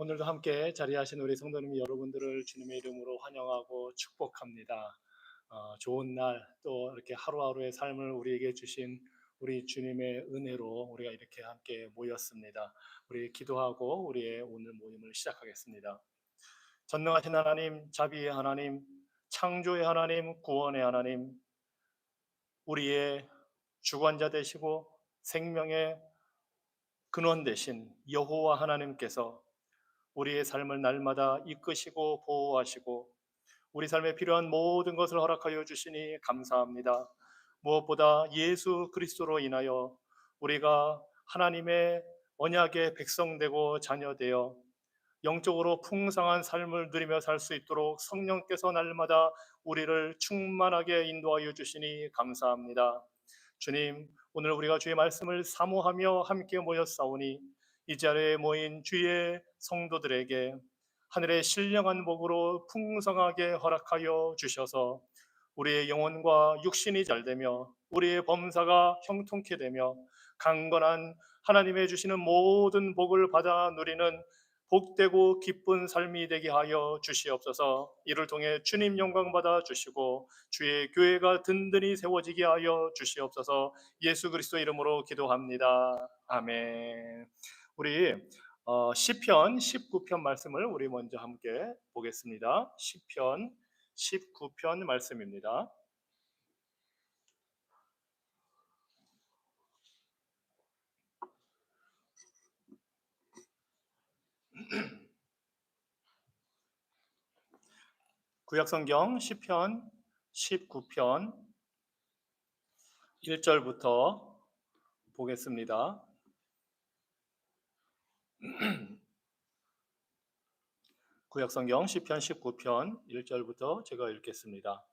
오늘도 함께 자리하신 우리 성도님 여러분들을 주님의 이름으로 환영하고 축복합니다. 좋은 날 또 이렇게 하루하루의 삶을 우리에게 주신 우리 주님의 은혜로 우리가 이렇게 함께 모였습니다. 우리 기도하고 우리의 오늘 모임을 시작하겠습니다. 전능하신 하나님, 자비의 하나님, 창조의 하나님, 구원의 하나님, 우리의 주관자 되시고 생명의 근원 되신 여호와 하나님께서 우리의 삶을 날마다 이끄시고 보호하시고 우리 삶에 필요한 모든 것을 허락하여 주시니 감사합니다. 무엇보다 예수 그리스도로 인하여 우리가 하나님의 언약의 백성되고 자녀되어 영적으로 풍성한 삶을 누리며 살 수 있도록 성령께서 날마다 우리를 충만하게 인도하여 주시니 감사합니다. 주님, 오늘 우리가 주의 말씀을 사모하며 함께 모였사오니 이 자리에 모인 주의 성도들에게 하늘의 신령한 복으로 풍성하게 허락하여 주셔서 우리의 영혼과 육신이 잘되며 우리의 범사가 형통케 되며 강건한 하나님의 주시는 모든 복을 받아 누리는 복되고 기쁜 삶이 되게 하여 주시옵소서. 이를 통해 주님 영광 받아 주시고 주의 교회가 든든히 세워지게 하여 주시옵소서. 예수 그리스도 이름으로 기도합니다. 아멘. 우리 시편 19편 말씀을 우리 먼저 함께 보겠습니다. 시편 19편 말씀입니다. 구약성경 시편 19편 1절부터 보겠습니다. 구약성경 시편 19편 1절부터 제가 읽겠습니다.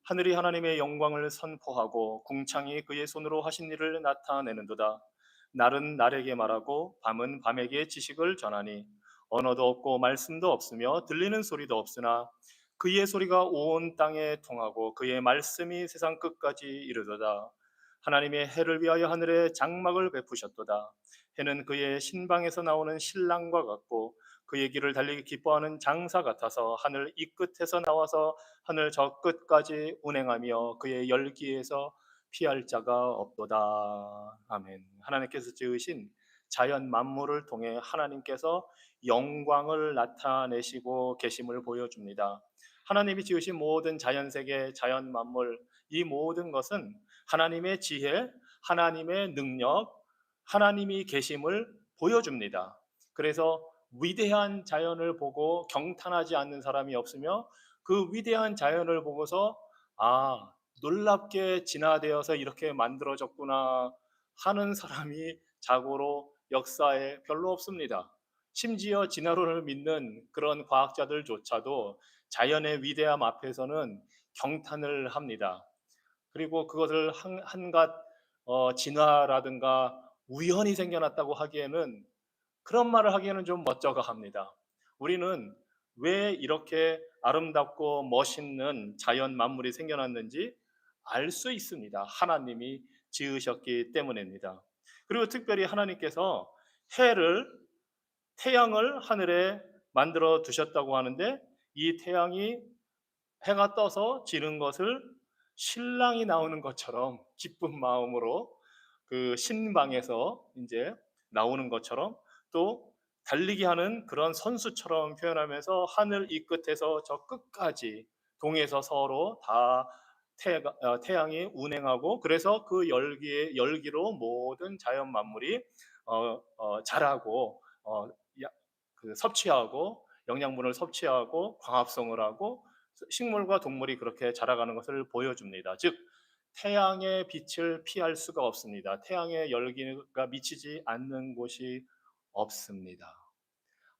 하늘이 하나님의 영광을 선포하고 궁창이 그의 손으로 하신 일을 나타내는도다. 날은 날에게 말하고 밤은 밤에게 지식을 전하니 언어도 없고 말씀도 없으며 들리는 소리도 없으나 그의 소리가 온 땅에 통하고 그의 말씀이 세상 끝까지 이르도다. 하나님의 해를 위하여 하늘에 장막을 베푸셨도다. 해는 그의 신방에서 나오는 신랑과 같고 그의 길을 달리기 기뻐하는 장사 같아서 하늘 이 끝에서 나와서 하늘 저 끝까지 운행하며 그의 열기에서 피할 자가 없도다. 아멘. 하나님께서 지으신 자연 만물을 통해 하나님께서 영광을 나타내시고 계심을 보여줍니다. 하나님이 지으신 모든 자연세계, 자연 만물, 이 모든 것은 하나님의 지혜, 하나님의 능력, 하나님이 계심을 보여줍니다. 그래서 위대한 자연을 보고 경탄하지 않는 사람이 없으며 그 위대한 자연을 보고서 놀랍게 진화되어서 이렇게 만들어졌구나 하는 사람이 자고로 역사에 별로 없습니다. 심지어 진화론을 믿는 그런 과학자들조차도 자연의 위대함 앞에서는 경탄을 합니다. 그리고 그것을 한갓 진화라든가 우연히 생겨났다고 하기에는 그런 말을 하기에는 좀 멋쩍어 합니다. 우리는 왜 이렇게 아름답고 멋있는 자연 만물이 생겨났는지 알 수 있습니다. 하나님이 지으셨기 때문입니다. 그리고 특별히 하나님께서 해를, 태양을 하늘에 만들어 두셨다고 하는데 이 태양이 해가 떠서 지는 것을 신랑이 나오는 것처럼 기쁜 마음으로 그 신방에서 이제 나오는 것처럼 또 달리기 하는 그런 선수처럼 표현하면서 하늘 이 끝에서 저 끝까지 동에서 서로 다 태양이 운행하고 그래서 그 열기로 모든 자연 만물이 자라고 그 섭취하고 영양분을 섭취하고 광합성을 하고 식물과 동물이 그렇게 자라가는 것을 보여줍니다. 즉 태양의 빛을 피할 수가 없습니다. 태양의 열기가 미치지 않는 곳이 없습니다.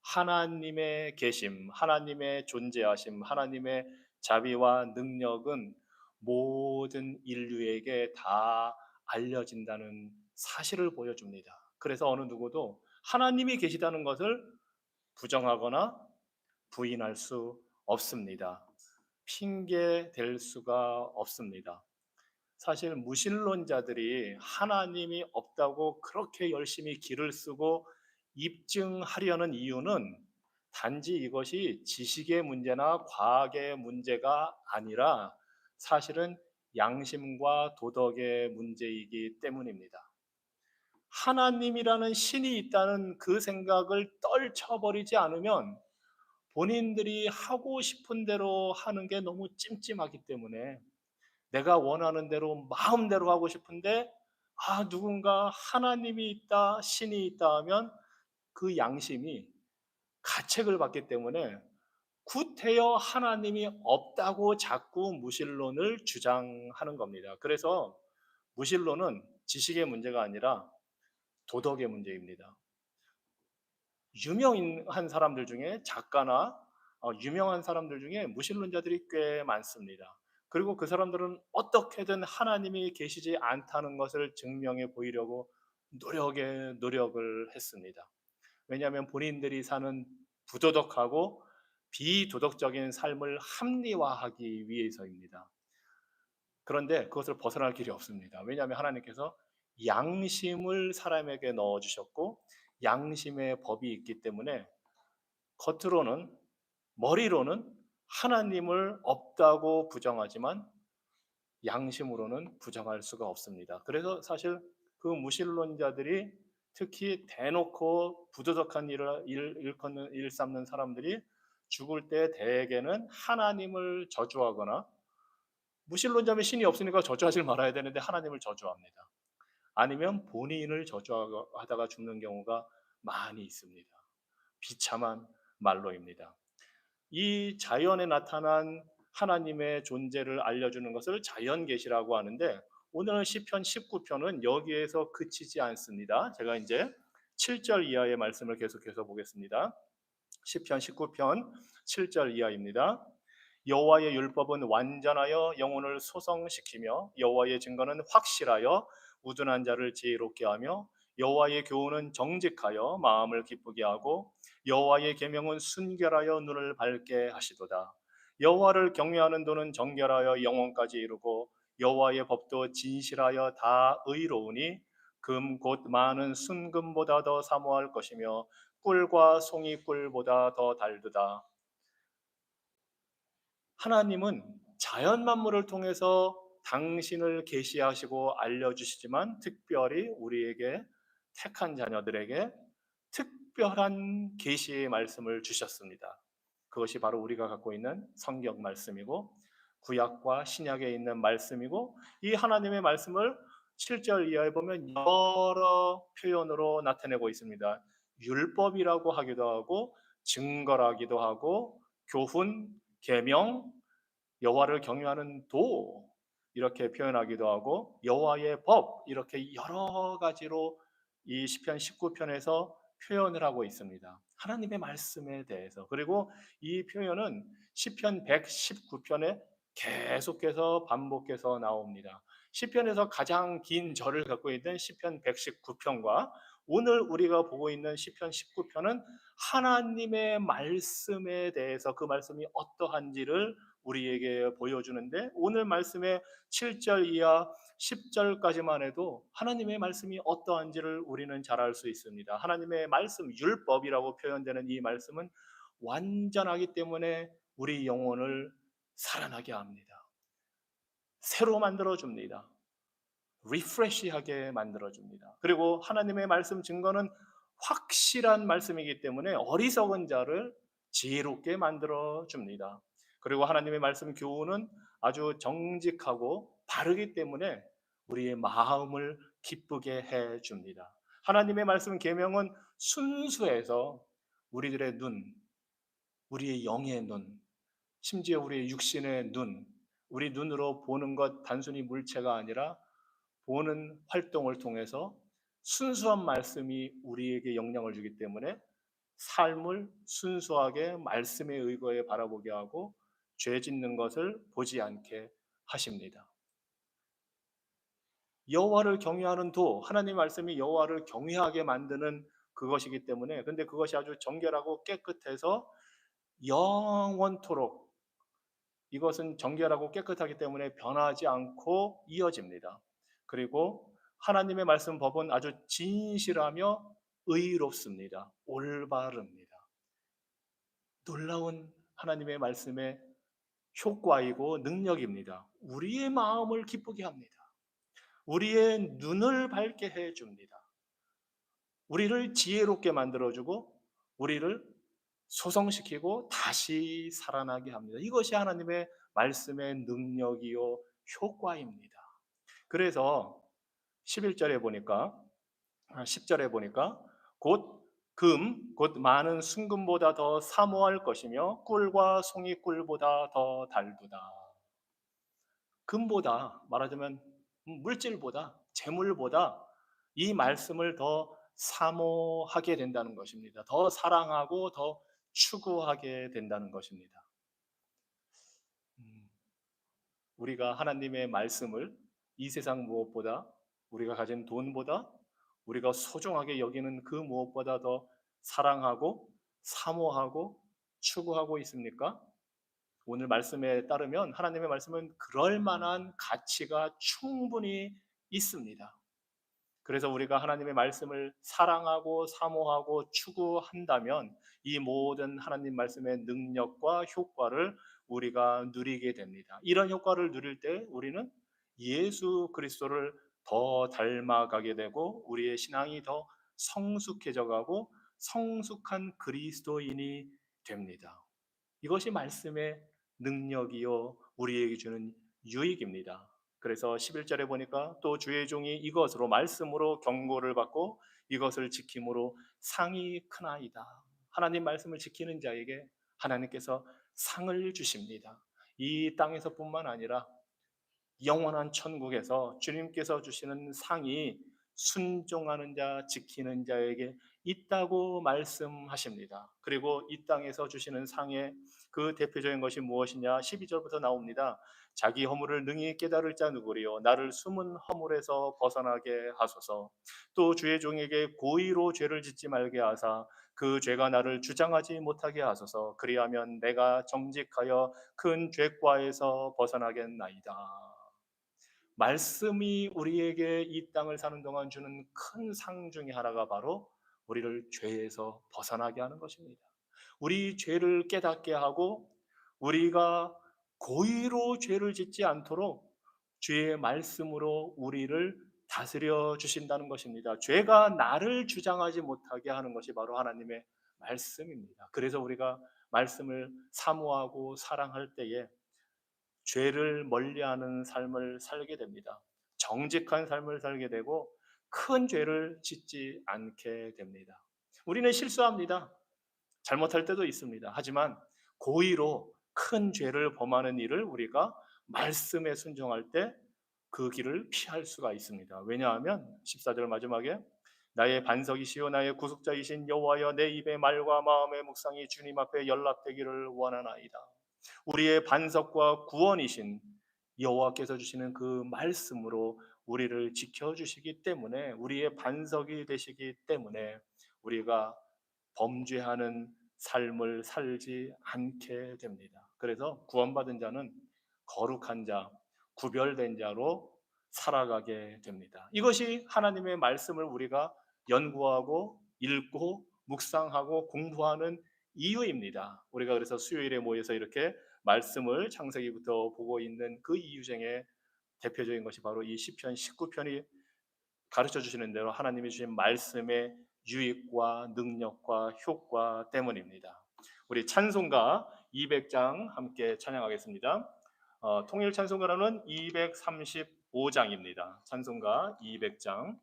하나님의 계심, 하나님의 존재하심, 하나님의 자비와 능력은 모든 인류에게 다 알려진다는 사실을 보여줍니다. 그래서 어느 누구도 하나님이 계시다는 것을 부정하거나 부인할 수 없습니다. 핑계 댈 수가 없습니다. 사실 무신론자들이 하나님이 없다고 그렇게 열심히 길을 쓰고 입증하려는 이유는 단지 이것이 지식의 문제나 과학의 문제가 아니라 사실은 양심과 도덕의 문제이기 때문입니다. 하나님이라는 신이 있다는 그 생각을 떨쳐버리지 않으면 본인들이 하고 싶은 대로 하는 게 너무 찜찜하기 때문에 내가 원하는 대로 마음대로 하고 싶은데 누군가 하나님이 있다, 신이 있다 하면 그 양심이 가책을 받기 때문에 구태여 하나님이 없다고 자꾸 무신론을 주장하는 겁니다. 그래서 무신론은 지식의 문제가 아니라 도덕의 문제입니다. 유명한 사람들 중에 작가나 유명한 사람들 중에 무신론자들이 꽤 많습니다. 그리고 그 사람들은 어떻게든 하나님이 계시지 않다는 것을 증명해 보이려고 노력을 했습니다. 왜냐하면 본인들이 사는 부도덕하고 비도덕적인 삶을 합리화하기 위해서입니다. 그런데 그것을 벗어날 길이 없습니다. 왜냐하면 하나님께서 양심을 사람에게 넣어주셨고 양심의 법이 있기 때문에 겉으로는 머리로는 하나님을 없다고 부정하지만 양심으로는 부정할 수가 없습니다. 그래서 사실 그 무신론자들이 특히 대놓고 부도덕한 일을 일삼는 사람들이 죽을 때 대개는 하나님을 저주하거나 무신론자면 신이 없으니까 저주하지 말아야 되는데 하나님을 저주합니다. 아니면 본인을 저주하다가 죽는 경우가 많이 있습니다. 비참한 말로입니다. 이 자연에 나타난 하나님의 존재를 알려주는 것을 자연계시라고 하는데 오늘 시편 19편은 여기에서 그치지 않습니다. 제가 이제 7절 이하의 말씀을 계속해서 보겠습니다. 시편 19편 7절 이하입니다. 여호와의 율법은 완전하여 영혼을 소성시키며 여호와의 증거는 확실하여 우둔한 자를 지혜롭게 하며 여호와의 교훈은 정직하여 마음을 기쁘게 하고 여호와의 계명은 순결하여 눈을 밝게 하시도다. 여호와를 경외하는 도는 정결하여 영혼까지 이루고 여호와의 법도 진실하여 다 의로우니 금 곧 많은 순금보다 더 사모할 것이며 꿀과 송이 꿀보다 더 달두다. 하나님은 자연 만물을 통해서 당신을 계시하시고 알려주시지만 특별히 우리에게 택한 자녀들에게 특별한 계시의 말씀을 주셨습니다. 그것이 바로 우리가 갖고 있는 성경 말씀이고 구약과 신약에 있는 말씀이고 이 하나님의 말씀을 7절 이하에 보면 여러 표현으로 나타내고 있습니다. 율법이라고 하기도 하고 증거라기도 하고 교훈, 계명, 여호와를 경외하는 도 이렇게 표현하기도 하고 여호와의 법 이렇게 여러 가지로 이 시편 19편에서 표현을 하고 있습니다. 하나님의 말씀에 대해서. 그리고 이 표현은 시편 119편에 계속해서 반복해서 나옵니다. 시편에서 가장 긴 절을 갖고 있는 시편 119편과 오늘 우리가 보고 있는 시편 19편은 하나님의 말씀에 대해서 그 말씀이 어떠한지를 우리에게 보여주는데 오늘 말씀의 7절 이하 10절까지만 해도 하나님의 말씀이 어떠한지를 우리는 잘 알 수 있습니다. 하나님의 말씀, 율법이라고 표현되는 이 말씀은 완전하기 때문에 우리 영혼을 살아나게 합니다. 새로 만들어줍니다. 리프레시하게 만들어줍니다. 그리고 하나님의 말씀 증거는 확실한 말씀이기 때문에 어리석은 자를 지혜롭게 만들어줍니다. 그리고 하나님의 말씀 교훈은 아주 정직하고 바르기 때문에 우리의 마음을 기쁘게 해줍니다. 하나님의 말씀 계명은 순수해서 우리들의 눈, 우리의 영의 눈, 심지어 우리의 육신의 눈, 우리 눈으로 보는 것 단순히 물체가 아니라 보는 활동을 통해서 순수한 말씀이 우리에게 영향을 주기 때문에 삶을 순수하게 말씀에 의거해 바라보게 하고 죄 짓는 것을 보지 않게 하십니다. 여호와를 경외하는 도 하나님의 말씀이 여호와를 경외하게 만드는 그것이기 때문에 근데 그것이 아주 정결하고 깨끗해서 영원토록 이것은 정결하고 깨끗하기 때문에 변하지 않고 이어집니다. 그리고 하나님의 말씀 법은 아주 진실하며 의롭습니다. 올바릅니다. 놀라운 하나님의 말씀의 효과이고 능력입니다. 우리의 마음을 기쁘게 합니다. 우리의 눈을 밝게 해줍니다. 우리를 지혜롭게 만들어주고 우리를 소성시키고 다시 살아나게 합니다. 이것이 하나님의 말씀의 능력이요 효과입니다. 그래서 11절에 보니까 10절에 보니까 곧 많은 순금보다 더 사모할 것이며 꿀과 송이꿀보다 더 달구다. 금보다, 말하자면 물질보다, 재물보다 이 말씀을 더 사모하게 된다는 것입니다. 더 사랑하고 더 추구하게 된다는 것입니다. 우리가 하나님의 말씀을 이 세상 무엇보다, 우리가 가진 돈보다, 우리가 소중하게 여기는 그 무엇보다 더 사랑하고 사모하고 추구하고 있습니까? 오늘 말씀에 따르면 하나님의 말씀은 그럴 만한 가치가 충분히 있습니다. 그래서 우리가 하나님의 말씀을 사랑하고 사모하고 추구한다면 이 모든 하나님 말씀의 능력과 효과를 우리가 누리게 됩니다. 이런 효과를 누릴 때 우리는 예수 그리스도를 더 닮아가게 되고 우리의 신앙이 더 성숙해져 가고 성숙한 그리스도인이 됩니다. 이것이 말씀의 능력이요 우리에게 주는 유익입니다. 그래서 11절에 보니까 또 주의 종이 이것으로 말씀으로 경고를 받고 이것을 지킴으로 상이 크나이다. 하나님 말씀을 지키는 자에게 하나님께서 상을 주십니다. 이 땅에서뿐만 아니라 영원한 천국에서 주님께서 주시는 상이 순종하는 자, 지키는 자에게 있다고 말씀하십니다. 그리고 이 땅에서 주시는 상의 그 대표적인 것이 무엇이냐? 12절부터 나옵니다. 자기 허물을 능히 깨달을 자 누구리요? 나를 숨은 허물에서 벗어나게 하소서. 또 주의 종에게 고의로 죄를 짓지 말게 하사 그 죄가 나를 주장하지 못하게 하소서. 그리하면 내가 정직하여 큰 죄과에서 벗어나겠나이다. 말씀이 우리에게 이 땅을 사는 동안 주는 큰 상 중에 하나가 바로 우리를 죄에서 벗어나게 하는 것입니다. 우리 죄를 깨닫게 하고 우리가 고의로 죄를 짓지 않도록 주의 말씀으로 우리를 다스려 주신다는 것입니다. 죄가 나를 주장하지 못하게 하는 것이 바로 하나님의 말씀입니다. 그래서 우리가 말씀을 사모하고 사랑할 때에 죄를 멀리하는 삶을 살게 됩니다. 정직한 삶을 살게 되고 큰 죄를 짓지 않게 됩니다. 우리는 실수합니다. 잘못할 때도 있습니다. 하지만 고의로 큰 죄를 범하는 일을 우리가 말씀에 순종할 때 그 길을 피할 수가 있습니다. 왜냐하면 14절 마지막에 나의 반석이시요 나의 구속자이신 여호와여 내 입의 말과 마음의 묵상이 주님 앞에 연락되기를 원하나이다. 우리의 반석과 구원이신 여호와께서 주시는 그 말씀으로 우리를 지켜주시기 때문에 우리의 반석이 되시기 때문에 우리가 범죄하는 삶을 살지 않게 됩니다. 그래서 구원받은 자는 거룩한 자, 구별된 자로 살아가게 됩니다. 이것이 하나님의 말씀을 우리가 연구하고 읽고 묵상하고 공부하는 이유입니다. 우리가 그래서 수요일에 모여서 이렇게 말씀을 창세기부터 보고 있는 그 이유 중에 대표적인 것이 바로 이 시편 19편이 가르쳐 주시는 대로 하나님이 주신 말씀의 유익과 능력과 효과 때문입니다. 우리 찬송가 200장 함께 찬양하겠습니다. 통일 찬송가로는 235장입니다. 찬송가 200장.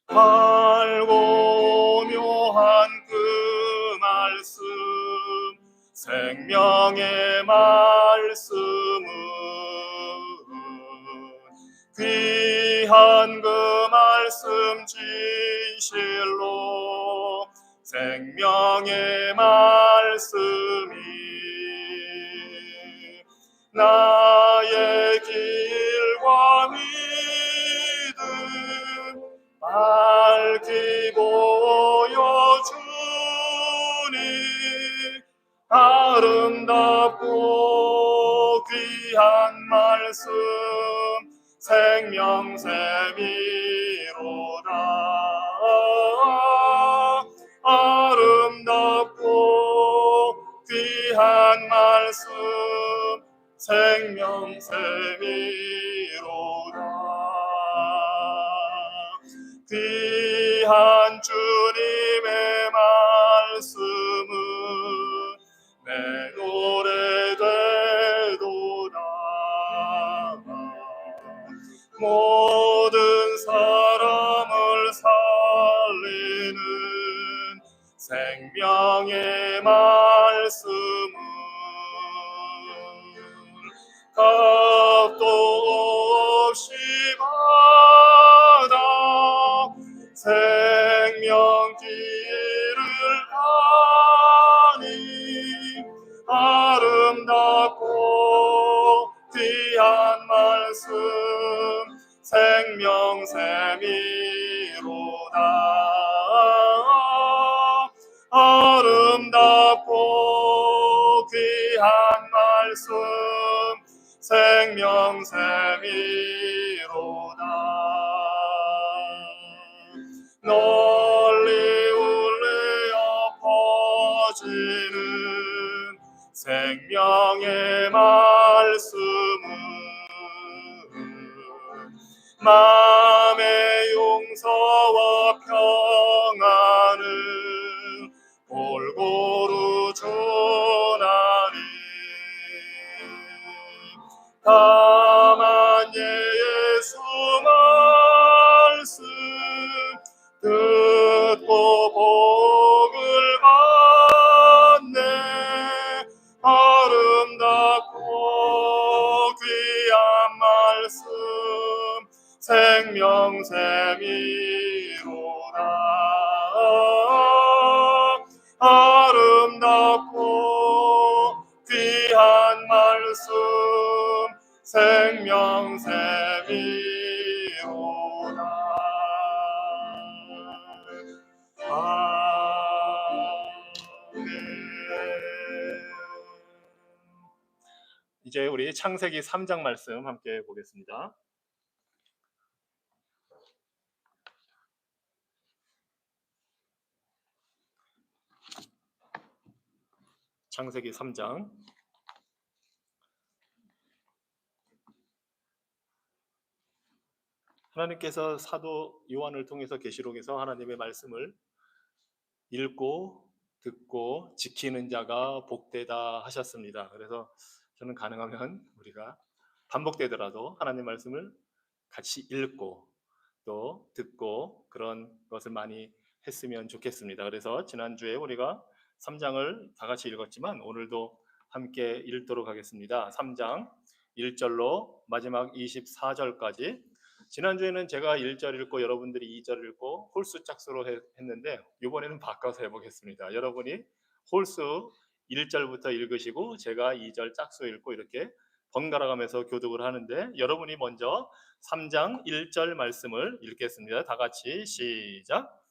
밝고 묘한 그 말씀 생명의 말씀은 귀한 그 말씀 진실로 생명의 말씀이 나의 길과 믿음 밝히 보여주니 아름답고 귀한 말씀 생명샘이로다. 아름답고 귀한 말씀 생명샘이로다. 귀한 주님의 말씀은 내 노래 되도다. 모든 사람을 살리는 생명의 말씀은 값도 없이 받아 생명 길을 가니 아름답고 귀한 말씀 생명샘이로다. 아름답고 귀한 말씀 생명샘이로다. 널리 울려 퍼지는 생명의 말씀은 마음의 용서와 평안을 골고루 주나니 다만 예수 말씀 듣고 복을 받네. 아름답고 귀한 말씀 생명샘이로다. 아름답고 귀한 말씀 생명샘이로다. 이제 우리 창세기 3장 말씀 함께 보겠습니다. 창세기 3장 하나님께서 사도 요한을 통해서 계시록에서 하나님의 말씀을 읽고 듣고 지키는 자가 복되다 하셨습니다. 그래서 저는 가능하면 우리가 반복되더라도 하나님 말씀을 같이 읽고 또 듣고 그런 것을 많이 했으면 좋겠습니다. 그래서 지난주에 우리가 3장을 다 같이 읽었지만 오늘도 함께 읽도록 하겠습니다. 3장 1절로 마지막 24절까지. 지난주에는 제가 1절 읽고 여러분들이 2절 읽고 홀수 짝수로 했는데 이번에는 바꿔서 해보겠습니다. 여러분이 홀수 1절부터 읽으시고 제가 2절 짝수 읽고 이렇게 번갈아 가면서 교독을 하는데 여러분이 먼저 3장 1절 말씀을 읽겠습니다. 다 같이 시작.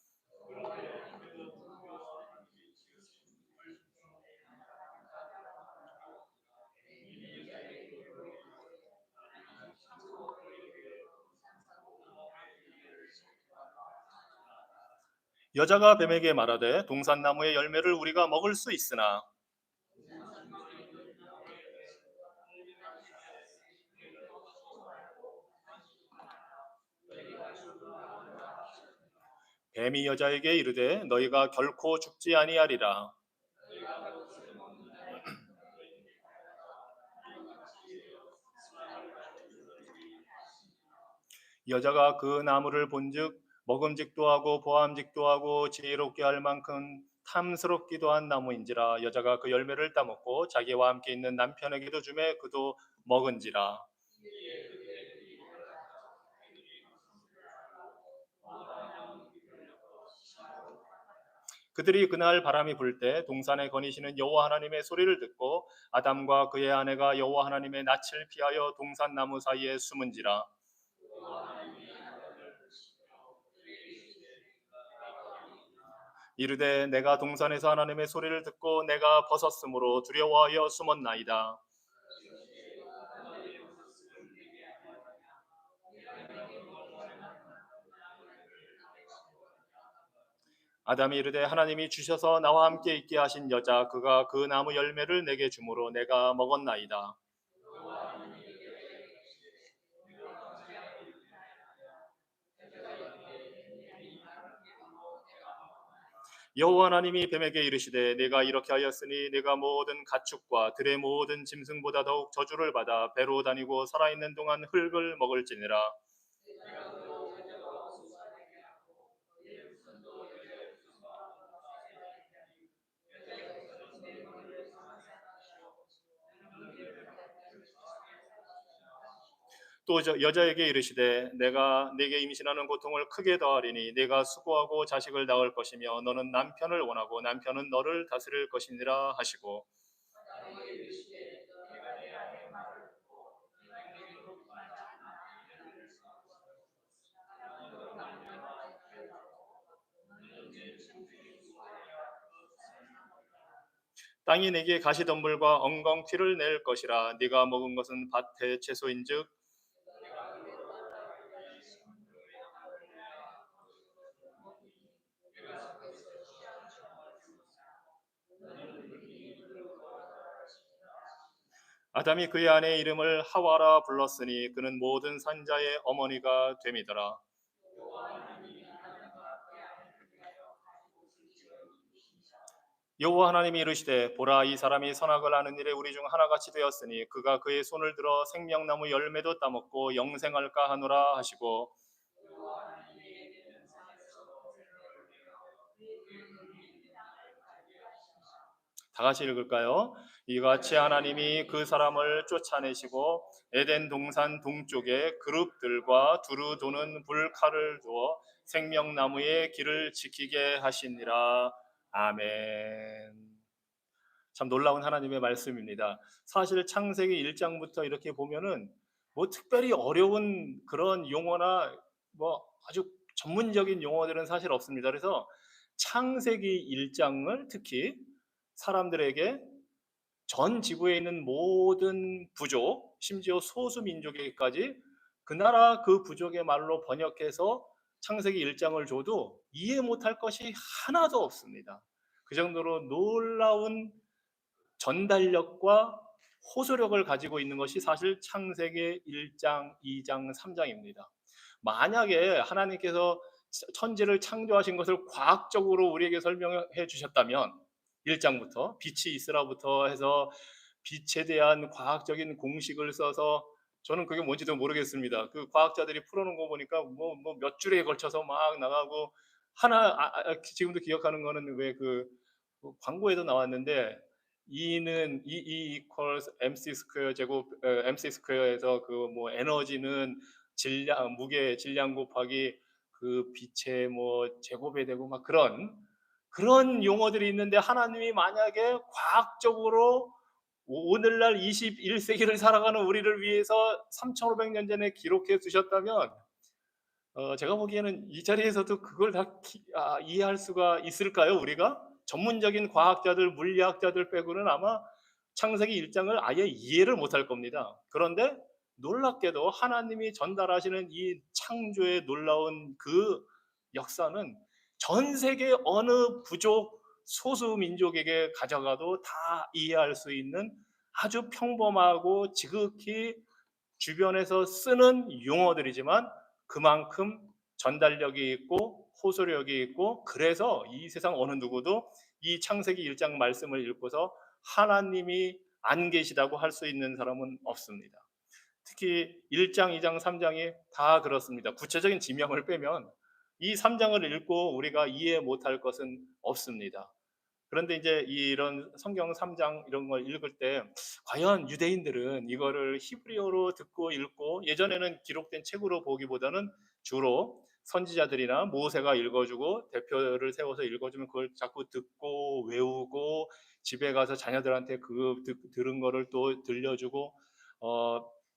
여자가 뱀에게 말하되 동산나무의 열매를 우리가 먹을 수 있으나 뱀이 여자에게 이르되 너희가 결코 죽지 아니하리라. 여자가 그 나무를 본즉 먹음직도 하고 보암직도 하고 지혜롭게 할 만큼 탐스럽기도 한 나무인지라. 여자가 그 열매를 따먹고 자기와 함께 있는 남편에게도 주매 그도 먹은지라. 그들이 그날 바람이 불 때 동산에 거니시는 여호와 하나님의 소리를 듣고 아담과 그의 아내가 여호와 하나님의 낯을 피하여 동산 나무 사이에 숨은지라. 이르되 내가 동산에서 하나님의 소리를 듣고 내가 벗었으므로 두려워하여 숨었나이다. 아담이 이르되 하나님이 주셔서 나와 함께 있게 하신 여자 그가 그 나무 열매를 내게 주므로 내가 먹었나이다. 여호와 하나님이 뱀에게 이르시되 내가 이렇게 하였으니 내가 모든 가축과 들의 모든 짐승보다 더욱 저주를 받아 배로 다니고 살아있는 동안 흙을 먹을지니라. 또 여자에게 이르시되 내가 네게 임신하는 고통을 크게 더하리니 네가 수고하고 자식을 낳을 것이며 너는 남편을 원하고 남편은 너를 다스릴 것이니라 하시고 땅이 네게 가시덤불과 엉겅퀴를 낼 것이라. 네가 먹은 것은 밭의 채소인즉 아담이 그의 아내의 이름을 하와라 불렀으니 그는 모든 산자의 어머니가 됨이더라. 여호와 하나님이 이르시되 보라 이 사람이 선악을 아는 일에 우리 중 하나같이 되었으니 그가 그의 손을 들어 생명나무 열매도 따먹고 영생할까 하노라 하시고 다 같이 읽을까요? 이같이 하나님이 그 사람을 쫓아내시고 에덴 동산 동쪽에 그룹들과 두루 도는 불칼을 두어 생명나무의 길을 지키게 하시니라. 아멘. 참 놀라운 하나님의 말씀입니다. 사실 창세기 1장부터 이렇게 보면은 뭐 특별히 어려운 그런 용어나 뭐 아주 전문적인 용어들은 사실 없습니다. 그래서 창세기 1장을 특히 사람들에게 전 지구에 있는 모든 부족, 심지어 소수 민족에게까지 그 나라 그 부족의 말로 번역해서 창세기 1장을 줘도 이해 못할 것이 하나도 없습니다. 그 정도로 놀라운 전달력과 호소력을 가지고 있는 것이 사실 창세기 1장, 2장, 3장입니다. 만약에 하나님께서 천지를 창조하신 것을 과학적으로 우리에게 설명해 주셨다면 1장부터 빛이 있으라부터 해서 빛에 대한 과학적인 공식을 써서 저는 그게 뭔지도 모르겠습니다. 그 과학자들이 풀어놓은 거 보니까 뭐 몇 줄에 걸쳐서 막 나가고 하나 지금도 기억하는 거는 왜 그 광고에도 나왔는데 E는 E equals mc 스퀘어 제곱 mc 스퀘어에서 그 뭐 에너지는 질량 무게 질량 곱하기 그 빛의 뭐 제곱이 되고 막 그런 용어들이 있는데 하나님이 만약에 과학적으로 오늘날 21세기를 살아가는 우리를 위해서 3,500년 전에 기록해 두셨다면 제가 보기에는 이 자리에서도 그걸 다 이해할 수가 있을까요? 우리가 전문적인 과학자들, 물리학자들 빼고는 아마 창세기 1장을 아예 이해를 못할 겁니다. 그런데 놀랍게도 하나님이 전달하시는 이 창조의 놀라운 그 역사는 전 세계 어느 부족 소수 민족에게 가져가도 다 이해할 수 있는 아주 평범하고 지극히 주변에서 쓰는 용어들이지만 그만큼 전달력이 있고 호소력이 있고 그래서 이 세상 어느 누구도 이 창세기 1장 말씀을 읽고서 하나님이 안 계시다고 할 수 있는 사람은 없습니다. 특히 1장, 2장, 3장이 다 그렇습니다. 구체적인 지명을 빼면 이 3장을 읽고 우리가 이해 못할 것은 없습니다. 그런데 이제 이런 성경 3장 이런 걸 읽을 때 과연 유대인들은 이거를 히브리어로 듣고 읽고 예전에는 기록된 책으로 보기보다는 주로 선지자들이나 모세가 읽어주고 대표를 세워서 읽어주면 그걸 자꾸 듣고 외우고 집에 가서 자녀들한테 그 들은 거를 또 들려주고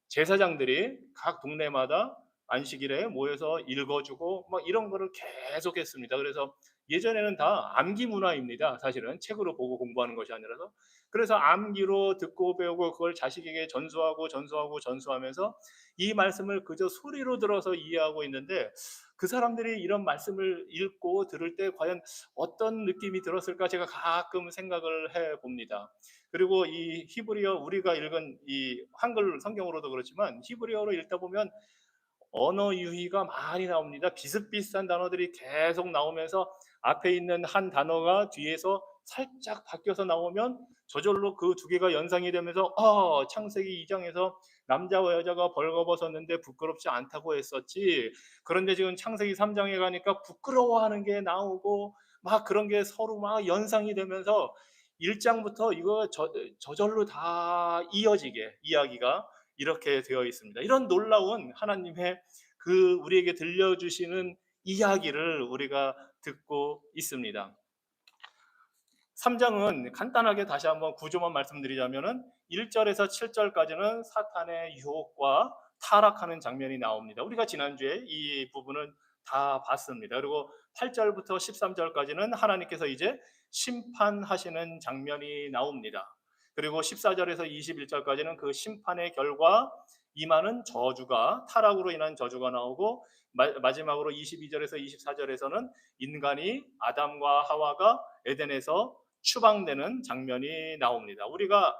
제사장들이 각 동네마다 안식일에 모여서 읽어주고 막 이런 거를 계속했습니다. 그래서 예전에는 다 암기 문화입니다. 사실은 책으로 보고 공부하는 것이 아니라서. 그래서 암기로 듣고 배우고 그걸 자식에게 전수하고 전수하고 전수하면서 이 말씀을 그저 소리로 들어서 이해하고 있는데, 그 사람들이 이런 말씀을 읽고 들을 때 과연 어떤 느낌이 들었을까 제가 가끔 생각을 해 봅니다. 그리고 이 히브리어, 우리가 읽은 이 한글 성경으로도 그렇지만 히브리어로 읽다 보면 언어 유희가 많이 나옵니다. 비슷비슷한 단어들이 계속 나오면서 앞에 있는 한 단어가 뒤에서 살짝 바뀌어서 나오면 저절로 그 두 개가 연상이 되면서 창세기 2장에서 남자와 여자가 벌거벗었는데 부끄럽지 않다고 했었지. 그런데 지금 창세기 3장에 가니까 부끄러워하는 게 나오고 막 그런 게 서로 막 연상이 되면서 1장부터 이거 저절로 다 이어지게 이야기가 이렇게 되어 있습니다. 이런 놀라운 하나님의 그 우리에게 들려주시는 이야기를 우리가 듣고 있습니다. 3장은 간단하게 다시 한번 구조만 말씀드리자면은 1절에서 7절까지는 사탄의 유혹과 타락하는 장면이 나옵니다. 우리가 지난주에 이 부분을 다 봤습니다. 그리고 8절부터 13절까지는 하나님께서 이제 심판하시는 장면이 나옵니다. 그리고 14절에서 21절까지는 그 심판의 결과 임하는 저주가, 타락으로 인한 저주가 나오고, 마지막으로 22절에서 24절에서는 인간이, 아담과 하와가 에덴에서 추방되는 장면이 나옵니다. 우리가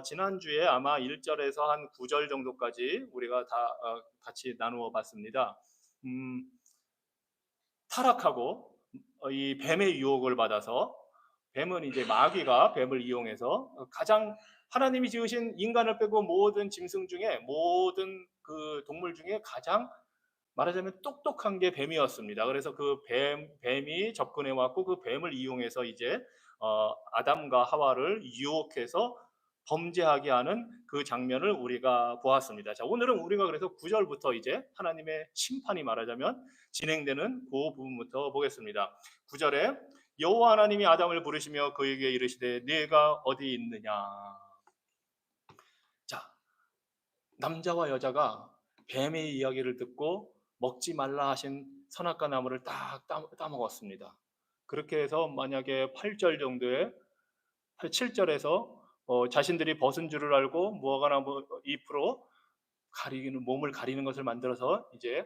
지난주에 아마 1절에서 한 9절 정도까지 우리가 다 같이 나누어 봤습니다. 타락하고 이 뱀의 유혹을 받아서, 뱀은 이제 마귀가 뱀을 이용해서 가장 하나님이 지으신 인간을 빼고 모든 짐승 중에, 모든 그 동물 중에 가장 말하자면 똑똑한 게 뱀이었습니다. 그래서 그 뱀이 접근해 왔고 그 뱀을 이용해서 이제 아담과 하와를 유혹해서 범죄하게 하는 그 장면을 우리가 보았습니다. 자, 오늘은 우리가 그래서 9절부터 이제 하나님의 심판이 말하자면 진행되는 그 부분부터 보겠습니다. 9절에 여호와 하나님이 아담을 부르시며 그에게 이르시되 네가 어디 있느냐. 자, 남자와 여자가 뱀의 이야기를 듣고 먹지 말라 하신 선악과 나무를 딱 따먹었습니다. 그렇게 해서 만약에 8절 정도에 7절에서 자신들이 벗은 줄을 알고 무화과나무 잎으로 가리는, 몸을 가리는 것을 만들어서 이제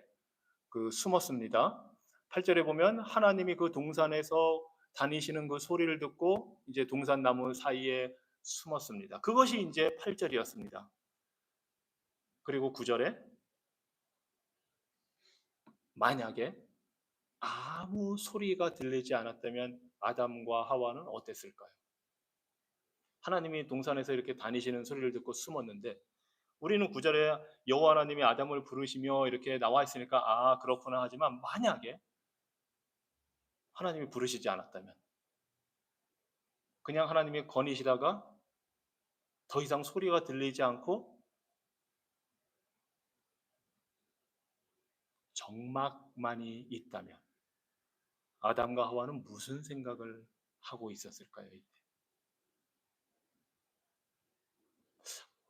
그 숨었습니다. 8절에 보면 하나님이 그 동산에서 다니시는 그 소리를 듣고 이제 동산 나무 사이에 숨었습니다. 그것이 이제 8절이었습니다. 그리고 9절에 만약에 아무 소리가 들리지 않았다면 아담과 하와는 어땠을까요? 하나님이 동산에서 이렇게 다니시는 소리를 듣고 숨었는데, 우리는 9절에 여호와 하나님이 아담을 부르시며 이렇게 나와 있으니까 그렇구나 하지만, 만약에 하나님이 부르시지 않았다면, 그냥 하나님이 거니시다가 더 이상 소리가 들리지 않고 정막만이 있다면 아담과 하와는 무슨 생각을 하고 있었을까요?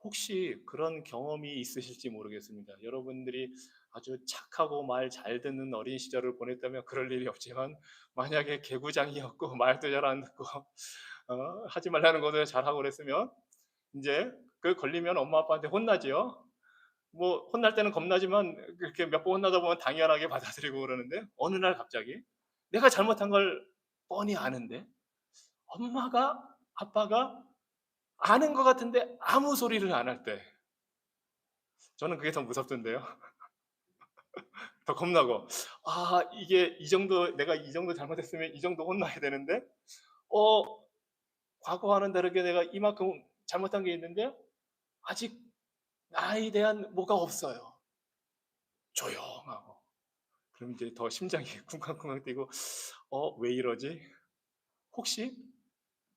혹시 그런 경험이 있으실지 모르겠습니다. 여러분들이 아주 착하고 말 잘 듣는 어린 시절을 보냈다면 그럴 일이 없지만, 만약에 개구장이었고 말도 잘 안 듣고 하지 말라는 것을 잘하고 그랬으면 이제 그 걸리면 엄마 아빠한테 혼나지요. 뭐 혼날 때는 겁나지만 그렇게 몇 번 혼나다 보면 당연하게 받아들이고 그러는데, 어느 날 갑자기 내가 잘못한 걸 뻔히 아는데 엄마가, 아빠가 아는 것 같은데 아무 소리를 안 할 때, 저는 그게 더 무섭던데요. 더 겁나고, 이게 이 정도, 내가 이 정도 잘못했으면 이 정도 혼나야 되는데 어 과거와는 다르게 내가 이만큼 잘못한 게 있는데 아직 나에 대한 뭐가 없어요. 조용하고. 그럼 이제 더 심장이 쿵쾅쿵쾅 뛰고, 왜 이러지? 혹시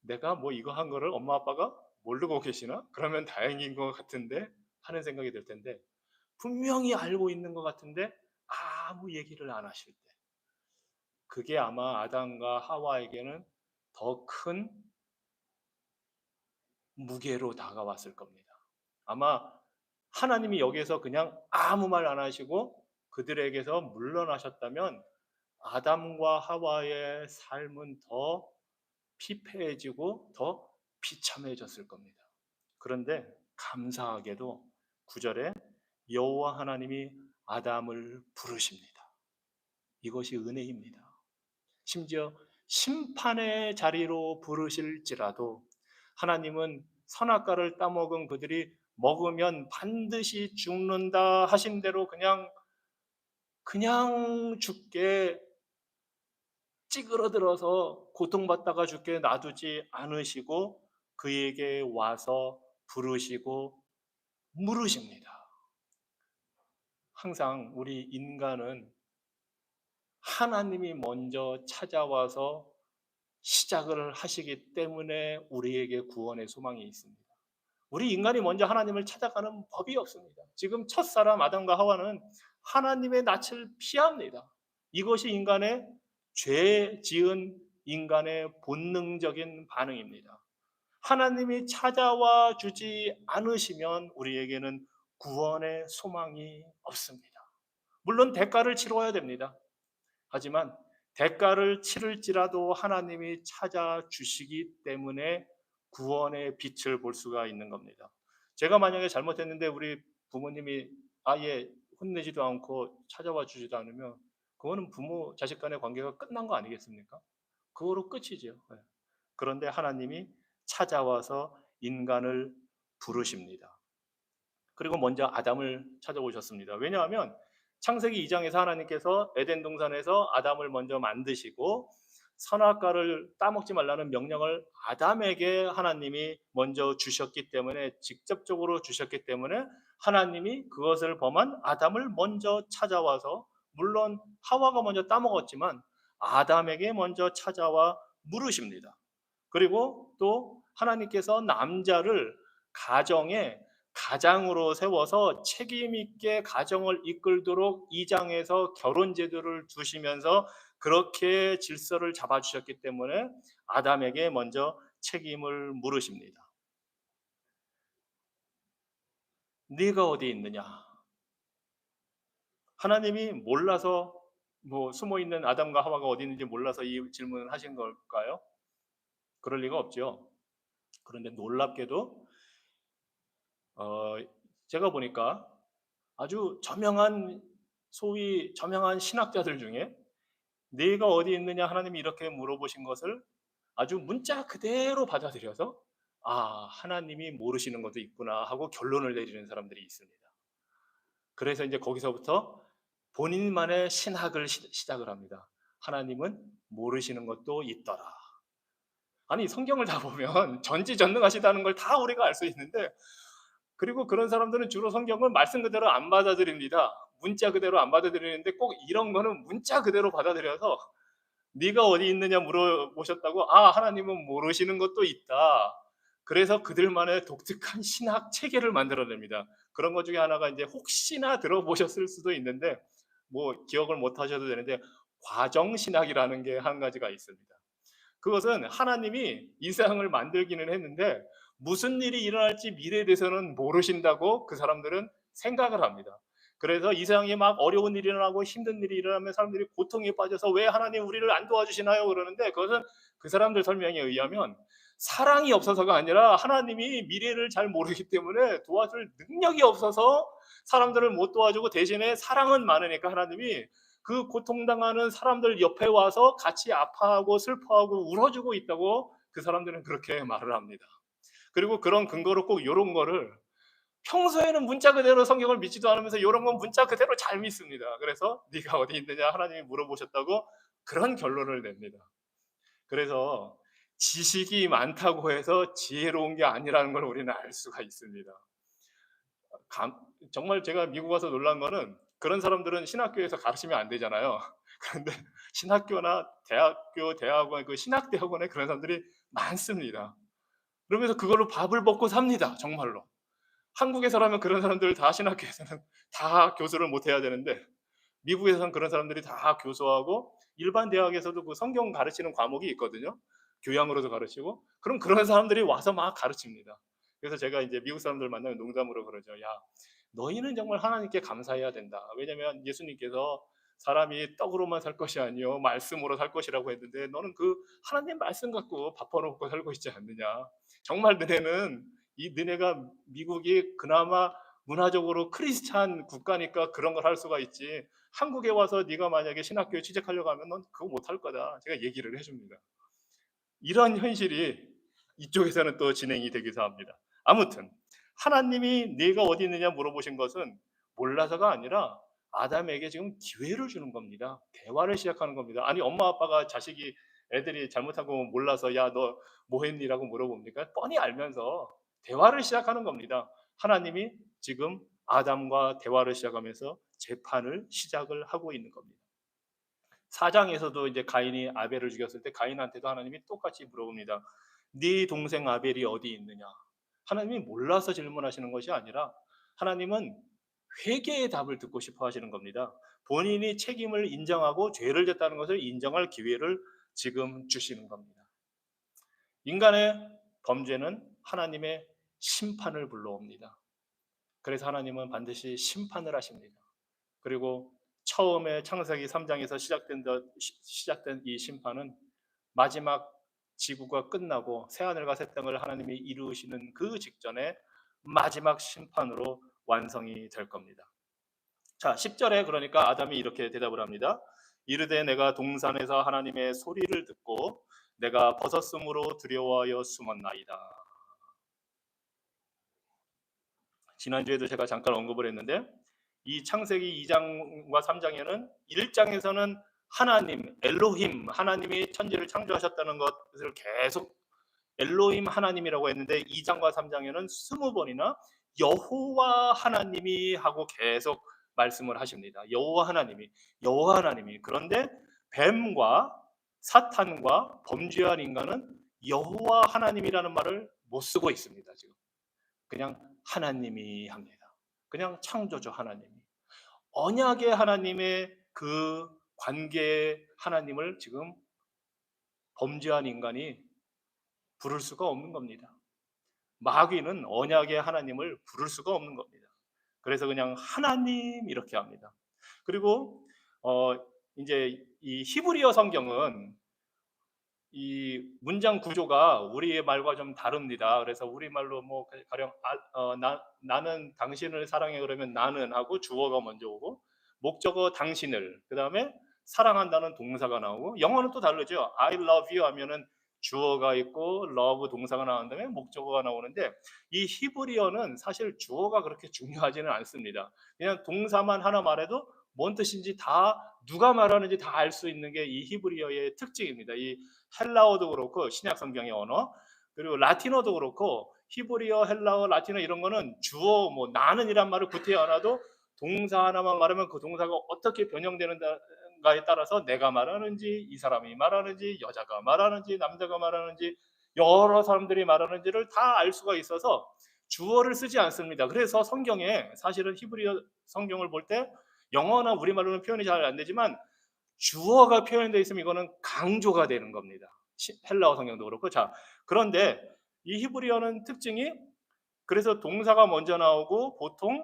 내가 뭐 이거 한 거를 엄마 아빠가 모르고 계시나? 그러면 다행인 것 같은데 하는 생각이 들 텐데, 분명히 알고 있는 것 같은데 아무 얘기를 안 하실 때, 그게 아마 아담과 하와에게는 더 큰 무게로 다가왔을 겁니다. 아마 하나님이 여기에서 그냥 아무 말 안 하시고 그들에게서 물러나셨다면 아담과 하와의 삶은 더 피폐해지고 더 비참해졌을 겁니다. 그런데 감사하게도 9절에 여호와 하나님이 아담을 부르십니다. 이것이 은혜입니다. 심지어 심판의 자리로 부르실지라도 하나님은 선악과를 따먹은 그들이 먹으면 반드시 죽는다 하신 대로 그냥 죽게 찌그러들어서 고통받다가 죽게 놔두지 않으시고 그에게 와서 부르시고 물으십니다. 항상 우리 인간은 하나님이 먼저 찾아와서 시작을 하시기 때문에 우리에게 구원의 소망이 있습니다. 우리 인간이 먼저 하나님을 찾아가는 법이 없습니다. 지금 첫사람 아담과 하와는 하나님의 낯을 피합니다. 이것이 인간의 죄 지은 인간의 본능적인 반응입니다. 하나님이 찾아와 주지 않으시면 우리에게는 구원의 소망이 없습니다. 물론 대가를 치러야 됩니다. 하지만 대가를 치를지라도 하나님이 찾아주시기 때문에 구원의 빛을 볼 수가 있는 겁니다. 제가 만약에 잘못했는데 우리 부모님이 아예 혼내지도 않고 찾아와 주지도 않으면 그거는 부모 자식 간의 관계가 끝난 거 아니겠습니까? 그거로 끝이죠. 네. 그런데 하나님이 찾아와서 인간을 부르십니다. 그리고 먼저 아담을 찾아오셨습니다. 왜냐하면 창세기 2장에서 하나님께서 에덴 동산에서 아담을 먼저 만드시고 선악과를 따먹지 말라는 명령을 아담에게 하나님이 먼저 주셨기 때문에 직접적으로 주셨기 때문에 하나님이 그것을 범한 아담을 먼저 찾아와서 물론 하와가 먼저 따먹었지만 아담에게 먼저 찾아와 물으십니다. 그리고 또 하나님께서 남자를 가정에 가장으로 세워서 책임 있게 가정을 이끌도록 2장에서 결혼 제도를 두시면서 그렇게 질서를 잡아주셨기 때문에 아담에게 먼저 책임을 물으십니다. 네가 어디 있느냐? 하나님이 몰라서 숨어 있는 아담과 하와가 어디 있는지 몰라서 이 질문을 하신 걸까요? 그럴 리가 없죠. 그런데 놀랍게도 어, 제가 보니까 아주 저명한 소위 저명한 신학자들 중에 네가 어디 있느냐 하나님이 이렇게 물어보신 것을 아주 문자 그대로 받아들여서 아 하나님이 모르시는 것도 있구나 하고 결론을 내리는 사람들이 있습니다. 그래서 이제 거기서부터 본인만의 신학을 시작을 합니다. 하나님은 모르시는 것도 있더라. 아니 성경을 다 보면 전지전능하시다는 걸 다 우리가 알 수 있는데 그리고 그런 사람들은 주로 성경을 말씀 그대로 안 받아들입니다. 문자 그대로 안 받아들이는데 꼭 이런 거는 문자 그대로 받아들여서 네가 어디 있느냐 물어보셨다고 아 하나님은 모르시는 것도 있다. 그래서 그들만의 독특한 신학 체계를 만들어냅니다. 그런 것 중에 하나가 이제 혹시나 들어보셨을 수도 있는데 기억을 못 하셔도 되는데 과정신학이라는 게 한 가지가 있습니다. 그것은 하나님이 이 세상을 만들기는 했는데 무슨 일이 일어날지 미래에 대해서는 모르신다고 그 사람들은 생각을 합니다. 그래서 이 세상에 막 어려운 일이 일어나고 힘든 일이 일어나면 사람들이 고통에 빠져서 왜 하나님 우리를 안 도와주시나요? 그러는데 그것은 그 사람들 설명에 의하면 사랑이 없어서가 아니라 하나님이 미래를 잘 모르기 때문에 도와줄 능력이 없어서 사람들을 못 도와주고 대신에 사랑은 많으니까 하나님이 그 고통당하는 사람들 옆에 와서 같이 아파하고 슬퍼하고 울어주고 있다고 그 사람들은 그렇게 말을 합니다. 그리고 그런 근거로 꼭 이런 거를 평소에는 문자 그대로 성경을 믿지도 않으면서 이런 건 문자 그대로 잘 믿습니다. 그래서 네가 어디 있느냐 하나님이 물어보셨다고 그런 결론을 냅니다. 그래서 지식이 많다고 해서 지혜로운 게 아니라는 걸 우리는 알 수가 있습니다. 정말 제가 미국 와서 놀란 거는 그런 사람들은 신학교에서 가르치면 안 되잖아요. 그런데 신학교나 대학교, 대학원, 그 신학대학원에 그런 사람들이 많습니다. 그러면서 그걸로 밥을 먹고 삽니다. 정말로. 한국에서라면 그런 사람들 다 신학교에서는 다 교수를 못 해야 되는데 미국에서는 그런 사람들이 다 교수하고 일반 대학에서도 그 성경 가르치는 과목이 있거든요. 교양으로도 가르치고 그럼 그런 사람들이 와서 막 가르칩니다. 그래서 제가 이제 미국 사람들 만나면 농담으로 그러죠. 야, 너희는 정말 하나님께 감사해야 된다. 왜냐하면 예수님께서 사람이 떡으로만 살 것이 아니요 말씀으로 살 것이라고 했는데 너는 그 하나님 말씀 갖고 밥 벌어먹고 살고 있지 않느냐. 정말 너네가 미국이 그나마 문화적으로 크리스찬 국가니까 그런 걸 할 수가 있지. 한국에 와서 네가 만약에 신학교에 취직하려고 하면 넌 그거 못할 거다. 제가 얘기를 해줍니다. 이런 현실이 이쪽에서는 또 진행이 되기도 합니다. 아무튼 하나님이 네가 어디 있느냐 물어보신 것은 몰라서가 아니라 아담에게 지금 기회를 주는 겁니다. 대화를 시작하는 겁니다. 아니 엄마 아빠가 애들이 잘못한 거 몰라서 야 너 뭐 했니라고 물어봅니까? 뻔히 알면서 대화를 시작하는 겁니다. 하나님이 지금 아담과 대화를 시작하면서 재판을 시작을 하고 있는 겁니다. 4장에서도 이제 가인이 아벨을 죽였을 때 가인한테도 하나님이 똑같이 물어봅니다. 네 동생 아벨이 어디 있느냐? 하나님이 몰라서 질문하시는 것이 아니라 하나님은 회개의 답을 듣고 싶어 하시는 겁니다. 본인이 책임을 인정하고 죄를 졌다는 것을 인정할 기회를 지금 주시는 겁니다. 인간의 범죄는 하나님의 심판을 불러옵니다. 그래서 하나님은 반드시 심판을 하십니다. 그리고 처음에 창세기 3장에서 시작된 이 심판은 마지막 지구가 끝나고 새하늘과 새 땅을 하나님이 이루시는 그 직전에 마지막 심판으로 완성이 될 겁니다. 자, 10절에 그러니까 아담이 이렇게 대답을 합니다. 이르되 내가 동산에서 하나님의 소리를 듣고 내가 벗었으므로 두려워하여 숨었나이다. 지난주에도 제가 잠깐 언급을 했는데 이 창세기 2장과 3장에는 1장에서는 하나님, 엘로힘, 하나님이 천지를 창조하셨다는 것을 계속 엘로힘 하나님이라고 했는데 2장과 3장에는 20번이나 여호와 하나님이 하고 계속 말씀을 하십니다. 여호와 하나님이. 그런데 뱀과 사탄과 범죄한 인간은 여호와 하나님이라는 말을 못 쓰고 있습니다. 지금 그냥 하나님이 합니다. 그냥 창조주 하나님이. 언약의 하나님의 그 관계의 하나님을 지금 범죄한 인간이 부를 수가 없는 겁니다. 마귀는 언약의 하나님을 부를 수가 없는 겁니다. 그래서 그냥 하나님 이렇게 합니다. 그리고 이제 이 히브리어 성경은 이 문장 구조가 우리의 말과 좀 다릅니다. 그래서 우리 말로 뭐 가령 나는 당신을 사랑해 그러면 나는 하고 주어가 먼저 오고 목적어 당신을 그다음에 사랑한다는 동사가 나오고 영어는 또 다르죠. I love you 하면은 주어가 있고 love 동사가 나온 다음에 목적어가 나오는데 이 히브리어는 사실 주어가 그렇게 중요하지는 않습니다. 그냥 동사만 하나 말해도 뭔 뜻인지 다 누가 말하는지 다 알 수 있는 게 이 히브리어의 특징입니다. 이 헬라어도 그렇고 신약 성경의 언어 그리고 라틴어도 그렇고 히브리어, 헬라어, 라틴어 이런 거는 주어 뭐 나는이란 말을 구태여 놔도 동사 하나만 말하면 그 동사가 어떻게 변형되는가에 따라서 내가 말하는지 이 사람이 말하는지 여자가 말하는지 남자가 말하는지 여러 사람들이 말하는지를 다 알 수가 있어서 주어를 쓰지 않습니다. 그래서 성경에 사실은 히브리어 성경을 볼 때 영어나 우리말로는 표현이 잘 안 되지만 주어가 표현되어 있으면 이거는 강조가 되는 겁니다. 헬라어 성경도 그렇고. 자, 그런데 이 히브리어는 특징이 그래서 동사가 먼저 나오고 보통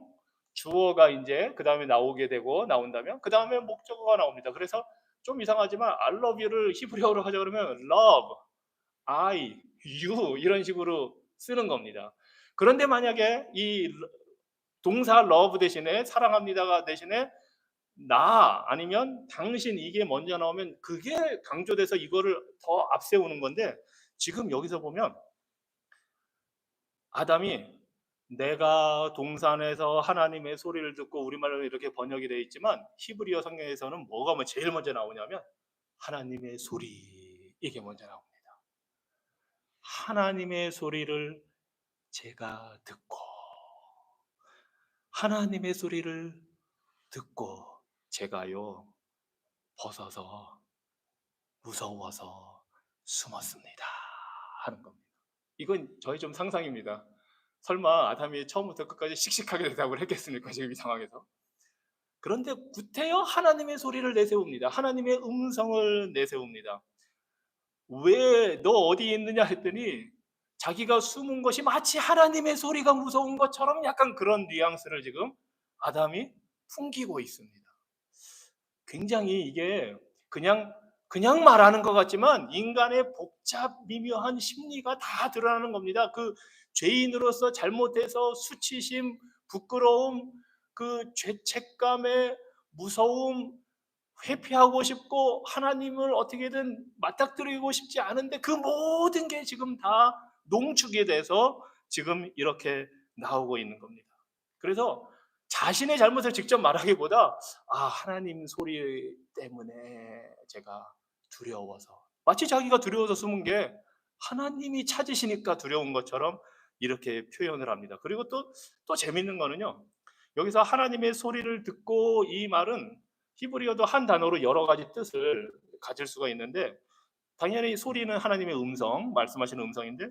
주어가 이제 그 다음에 나오게 되고 나온다면 그 다음에 목적어가 나옵니다. 그래서 좀 이상하지만 I love you를 히브리어로 하자 그러면 love, I, you 이런 식으로 쓰는 겁니다. 그런데 만약에 이 동사 love 대신에 사랑합니다가 대신에 나 아니면 당신 이게 먼저 나오면 그게 강조돼서 이거를 더 앞세우는 건데 지금 여기서 보면 아담이 내가 동산에서 하나님의 소리를 듣고 우리말로 이렇게 번역이 되어 있지만 히브리어 성경에서는 뭐가 제일 먼저 나오냐면 하나님의 소리 이게 먼저 나옵니다. 하나님의 소리를 제가 듣고 하나님의 소리를 듣고 제가요 벗어서 무서워서 숨었습니다 하는 겁니다. 이건 저희 좀 상상입니다. 설마 아담이 처음부터 끝까지 씩씩하게 대답을 했겠습니까? 지금 이 상황에서. 그런데 구태여 하나님의 소리를 내세웁니다. 하나님의 음성을 내세웁니다. 왜 너 어디 있느냐 했더니 자기가 숨은 것이 마치 하나님의 소리가 무서운 것처럼 약간 그런 뉘앙스를 지금 아담이 풍기고 있습니다. 굉장히 이게 그냥 말하는 것 같지만 인간의 복잡 미묘한 심리가 다 드러나는 겁니다. 그 죄인으로서 잘못해서 수치심, 부끄러움, 그 죄책감에 무서움, 회피하고 싶고 하나님을 어떻게든 맞닥뜨리고 싶지 않은데 그 모든 게 지금 다 농축이 돼서 지금 이렇게 나오고 있는 겁니다. 그래서 자신의 잘못을 직접 말하기보다 하나님 소리 때문에 제가 두려워서, 마치 자기가 두려워서 숨은 게 하나님이 찾으시니까 두려운 것처럼 이렇게 표현을 합니다. 그리고 또 재밌는 거는요, 여기서 하나님의 소리를 듣고, 이 말은 히브리어도 한 단어로 여러 가지 뜻을 가질 수가 있는데, 당연히 소리는 하나님의 음성, 말씀하시는 음성인데,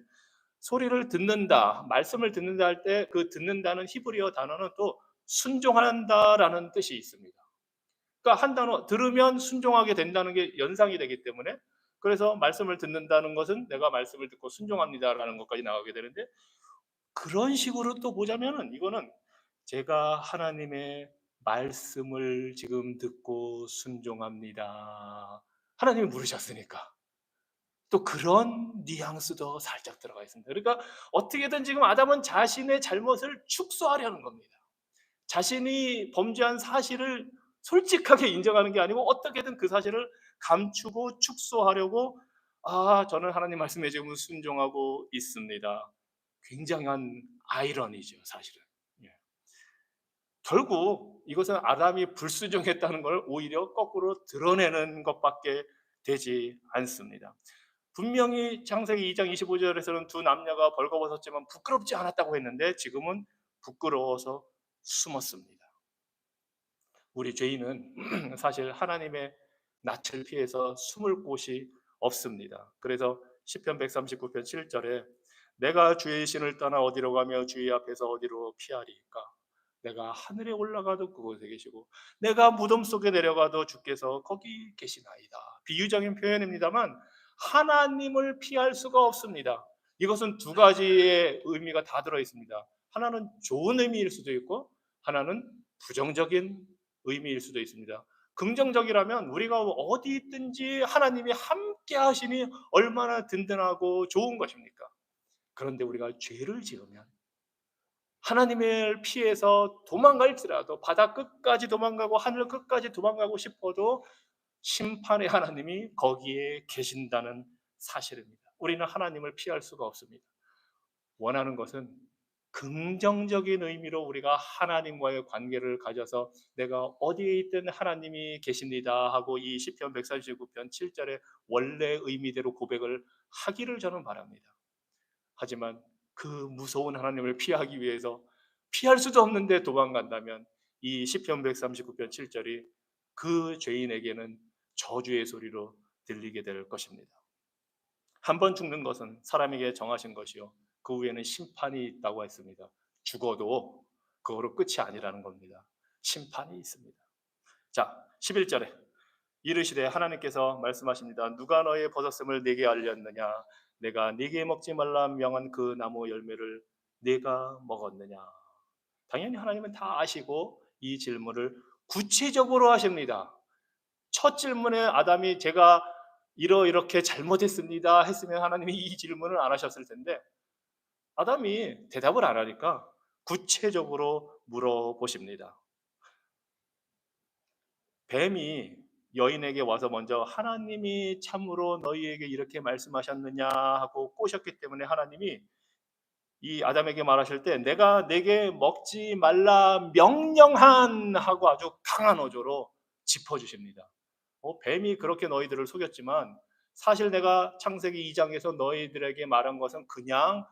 소리를 듣는다, 말씀을 듣는다 할 때 그 듣는다는 히브리어 단어는 또 순종한다라는 뜻이 있습니다. 그러니까 한 단어 들으면 순종하게 된다는 게 연상이 되기 때문에, 그래서 말씀을 듣는다는 것은 내가 말씀을 듣고 순종합니다라는 것까지 나가게 되는데, 그런 식으로 또 보자면은 이거는 제가 하나님의 말씀을 지금 듣고 순종합니다. 하나님이 물으셨으니까. 또 그런 뉘앙스도 살짝 들어가 있습니다. 그러니까 어떻게든 지금 아담은 자신의 잘못을 축소하려는 겁니다. 자신이 범죄한 사실을 솔직하게 인정하는 게 아니고 어떻게든 그 사실을 감추고 축소하려고, 저는 하나님 말씀에 지금 순종하고 있습니다. 굉장한 아이러니죠, 사실은. 예. 결국 이것은 아담이 불순종했다는 걸 오히려 거꾸로 드러내는 것밖에 되지 않습니다. 분명히 창세기 2장 25절에서는 두 남녀가 벌거벗었지만 부끄럽지 않았다고 했는데, 지금은 부끄러워서 숨었습니다. 우리 죄인은 사실 하나님의 낯을 피해서 숨을 곳이 없습니다. 그래서 시편 139편 7절에 내가 주의 신을 떠나 어디로 가며 주의 앞에서 어디로 피하리까? 내가 하늘에 올라가도 그곳에 계시고 내가 무덤 속에 내려가도 주께서 거기 계시나이다. 비유적인 표현입니다만 하나님을 피할 수가 없습니다. 이것은 두 가지의 의미가 다 들어 있습니다. 하나는 좋은 의미일 수도 있고 하나는 부정적인 의미일 수도 있습니다. 긍정적이라면 우리가 어디 있든지 하나님이 함께 하시니 얼마나 든든하고 좋은 것입니까? 그런데 우리가 죄를 지으면 하나님을 피해서 도망갈지라도 바다 끝까지 도망가고 하늘 끝까지 도망가고 싶어도 심판의 하나님이 거기에 계신다는 사실입니다. 우리는 하나님을 피할 수가 없습니다. 원하는 것은 긍정적인 의미로 우리가 하나님과의 관계를 가져서 내가 어디에 있든 하나님이 계십니다 하고 이 시편 139편 7절의 원래 의미대로 고백을 하기를 저는 바랍니다. 하지만 그 무서운 하나님을 피하기 위해서 피할 수도 없는데 도망간다면 이 시편 139편 7절이 그 죄인에게는 저주의 소리로 들리게 될 것입니다. 한 번 죽는 것은 사람에게 정하신 것이요 그 후에는 심판이 있다고 했습니다. 죽어도 그거로 끝이 아니라는 겁니다. 심판이 있습니다. 자, 11절에 이르시되 하나님께서 말씀하십니다. 누가 너의 벗었음을 네게 알렸느냐? 내가 네게 먹지 말라 명한 그 나무 열매를 네가 먹었느냐? 당연히 하나님은 다 아시고 이 질문을 구체적으로 하십니다. 첫 질문에 아담이 제가 이렇게 잘못했습니다 했으면 하나님이 이 질문을 안 하셨을 텐데, 아담이 대답을 안 하니까 구체적으로 물어보십니다. 뱀이 여인에게 와서 먼저 하나님이 참으로 너희에게 이렇게 말씀하셨느냐 하고 꼬셨기 때문에 하나님이 이 아담에게 말하실 때 내가 내게 먹지 말라 명령한 하고 아주 강한 어조로 짚어주십니다. 뱀이 그렇게 너희들을 속였지만 사실 내가 창세기 2장에서 너희들에게 말한 것은 그냥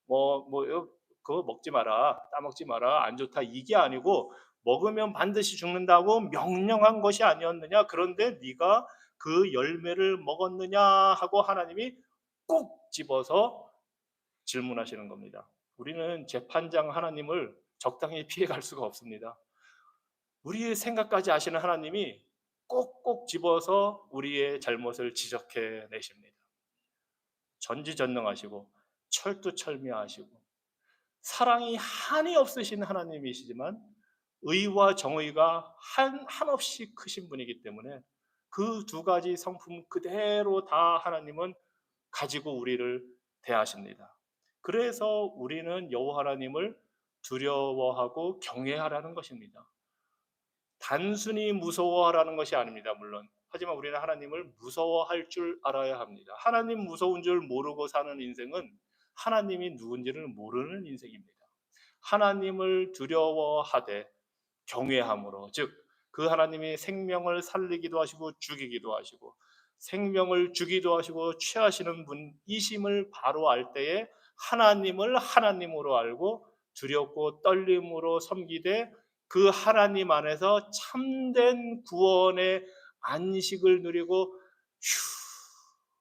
그거 먹지 마라, 따먹지 마라, 안 좋다 이게 아니고 먹으면 반드시 죽는다고 명령한 것이 아니었느냐? 그런데 네가 그 열매를 먹었느냐? 하고 하나님이 꼭 집어서 질문하시는 겁니다. 우리는 재판장 하나님을 적당히 피해갈 수가 없습니다. 우리의 생각까지 아시는 하나님이 꼭꼭 집어서 우리의 잘못을 지적해 내십니다. 전지전능하시고 철두철미하시고 사랑이 한이 없으신 하나님이시지만 의와 정의가 한없이 크신 분이기 때문에 그 두 가지 성품 그대로 다 하나님은 가지고 우리를 대하십니다. 그래서 우리는 여호와 하나님을 두려워하고 경외하라는 것입니다. 단순히 무서워하라는 것이 아닙니다, 물론. 하지만 우리는 하나님을 무서워할 줄 알아야 합니다. 하나님 무서운 줄 모르고 사는 인생은 하나님이 누군지를 모르는 인생입니다. 하나님을 두려워하되 경외함으로, 즉 그 하나님이 생명을 살리기도 하시고 죽이기도 하시고 생명을 주기도 하시고 취하시는 분이심을 바로 알 때에 하나님을 하나님으로 알고 두렵고 떨림으로 섬기되 그 하나님 안에서 참된 구원의 안식을 누리고 휴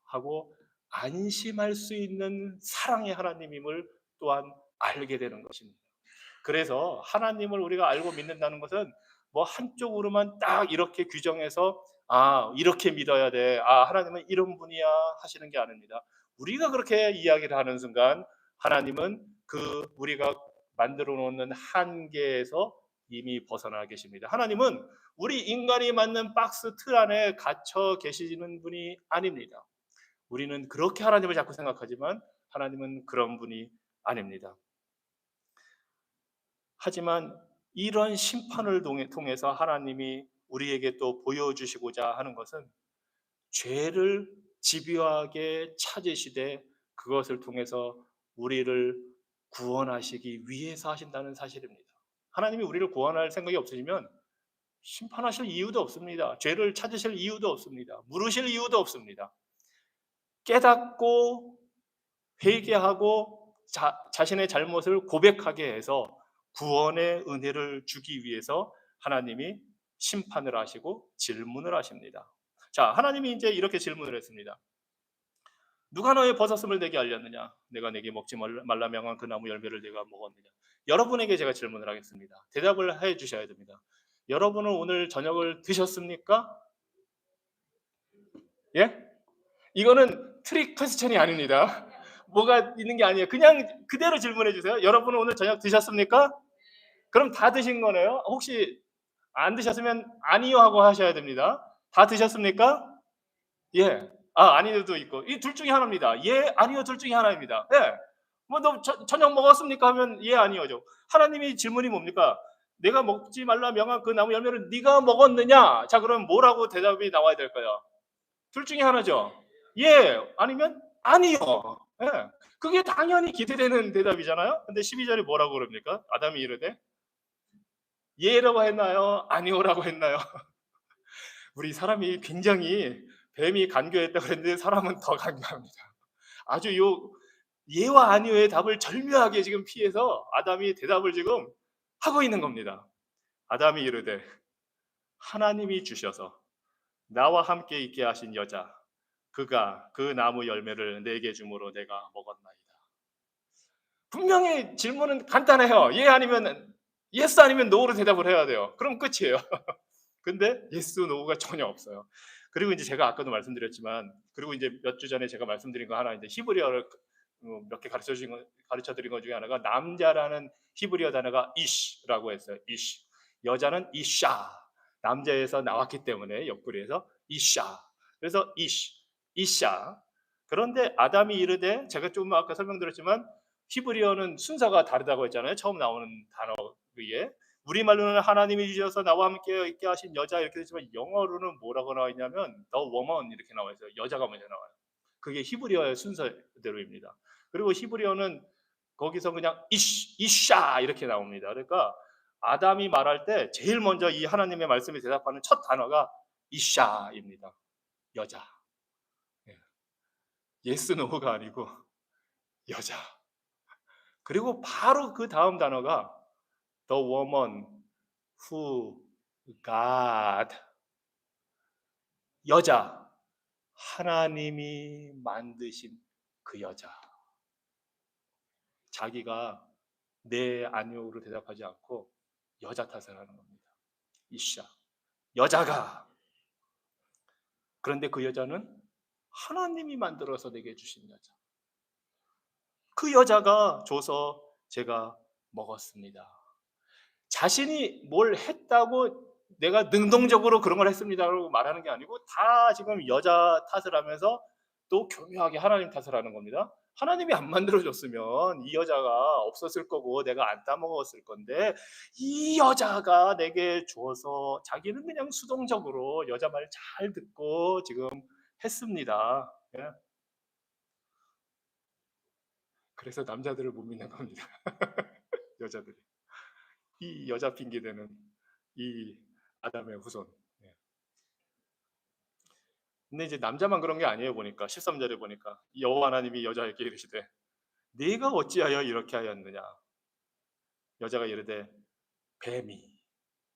하고 안심할 수 있는 사랑의 하나님임을 또한 알게 되는 것입니다. 그래서 하나님을 우리가 알고 믿는다는 것은 뭐 한쪽으로만 딱 이렇게 규정해서 이렇게 믿어야 돼. 하나님은 이런 분이야 하시는 게 아닙니다. 우리가 그렇게 이야기를 하는 순간 하나님은 그 우리가 만들어 놓는 한계에서 이미 벗어나 계십니다. 하나님은 우리 인간이 맞는 박스 틀 안에 갇혀 계시는 분이 아닙니다. 우리는 그렇게 하나님을 자꾸 생각하지만 하나님은 그런 분이 아닙니다. 하지만 이런 심판을 통해서 하나님이 우리에게 또 보여주시고자 하는 것은 죄를 집요하게 찾으시되 그것을 통해서 우리를 구원하시기 위해서 하신다는 사실입니다. 하나님이 우리를 구원할 생각이 없으시면 심판하실 이유도 없습니다. 죄를 찾으실 이유도 없습니다. 물으실 이유도 없습니다. 깨닫고 회개하고 자신의 잘못을 고백하게 해서 구원의 은혜를 주기 위해서 하나님이 심판을 하시고 질문을 하십니다. 자, 하나님이 이제 이렇게 질문을 했습니다. 누가 너의 버섯음을 내게 알렸느냐? 내가 내게 먹지 말라 명한 그 나무 열매를 내가 먹었느냐? 여러분에게 제가 질문을 하겠습니다. 대답을 해 주셔야 됩니다. 여러분은 오늘 저녁을 드셨습니까? 예? 이거는 트릭 퀘스천이 아닙니다. 뭐가 있는 게 아니에요. 그냥 그대로 질문해 주세요. 여러분은 오늘 저녁 드셨습니까? 그럼 다 드신 거네요. 혹시 안 드셨으면 아니요 하고 하셔야 됩니다. 다 드셨습니까? 예. 아니요도 있고. 이 둘 중에 하나입니다. 예, 아니요 둘 중에 하나입니다. 예. 뭐 너 저녁 먹었습니까? 하면 예, 아니요죠. 하나님이 질문이 뭡니까? 내가 먹지 말라 명한 그 나무 열매를 네가 먹었느냐? 자, 그럼 뭐라고 대답이 나와야 될까요? 둘 중에 하나죠. 예, 아니면 아니요. 예. 그게 당연히 기대되는 대답이잖아요. 근데 12절에 뭐라고 그럽니까? 아담이 이르되 예라고 했나요? 아니오라고 했나요? 우리 사람이 굉장히 뱀이 간교했다고 그랬는데 사람은 더 간교합니다. 아주 요 예와 아니오의 답을 절묘하게 지금 피해서 아담이 대답을 지금 하고 있는 겁니다. 아담이 이르되 하나님이 주셔서 나와 함께 있게 하신 여자 그가 그 나무 열매를 내게 주므로 내가 먹었나이다. 분명히 질문은 간단해요. 예 아니면 예스 아니면 노로 대답을 해야 돼요. 그럼 끝이에요. 근데 예스 노가 전혀 없어요. 그리고 이제 제가 아까도 말씀드렸지만 그리고 이제 몇 주 전에 제가 말씀드린 거 하나 이제 히브리어를 몇 개 가르쳐 드린 것 중에 하나가 남자라는 히브리어 단어가 이시라고 했어요. 이시. 여자는 이샤. 남자에서 나왔기 때문에 옆구리에서 이샤. 그래서 이샤. 그런데 아담이 이르되 제가 좀 아까 설명드렸지만 히브리어는 순서가 다르다고 했잖아요. 처음 나오는 단어 위에 우리말로는 하나님이 주셔서 나와 함께 있게 하신 여자 이렇게 되지만 영어로는 뭐라고 나와 있냐면 the woman 이렇게 나와 있어요. 여자가 먼저 나와요. 그게 히브리어의 순서대로입니다. 그리고 히브리어는 거기서 그냥 이샤 이렇게 나옵니다. 그러니까 아담이 말할 때 제일 먼저 이 하나님의 말씀에 대답하는 첫 단어가 이샤입니다. 여자. 예스 노가 아니고 여자. 그리고 바로 그 다음 단어가 the woman who God 여자 하나님이 만드신 그 여자 자기가 네 아니오로 대답하지 않고 여자 탓을 하는 겁니다. 이샤 여자가 그런데 그 여자는 하나님이 만들어서 내게 주신 여자 그 여자가 줘서 제가 먹었습니다. 자신이 뭘 했다고 내가 능동적으로 그런 걸 했습니다라고 말하는 게 아니고 다 지금 여자 탓을 하면서 또 교묘하게 하나님 탓을 하는 겁니다. 하나님이 안 만들어 줬으면 이 여자가 없었을 거고 내가 안 따먹었을 건데 이 여자가 내게 주어서 자기는 그냥 수동적으로 여자 말 잘 듣고 지금 했습니다. 예. 그래서 남자들을 못 믿는 겁니다. 여자들이. 이 여자 핑계대는 이 아담의 후손. 예. 근데 이제 남자만 그런 게 아니에요. 보니까 13절에 보니까 여호와 하나님이 여자에게 이르시되 네가 어찌하여 이렇게 하였느냐. 여자가 이르되 뱀이.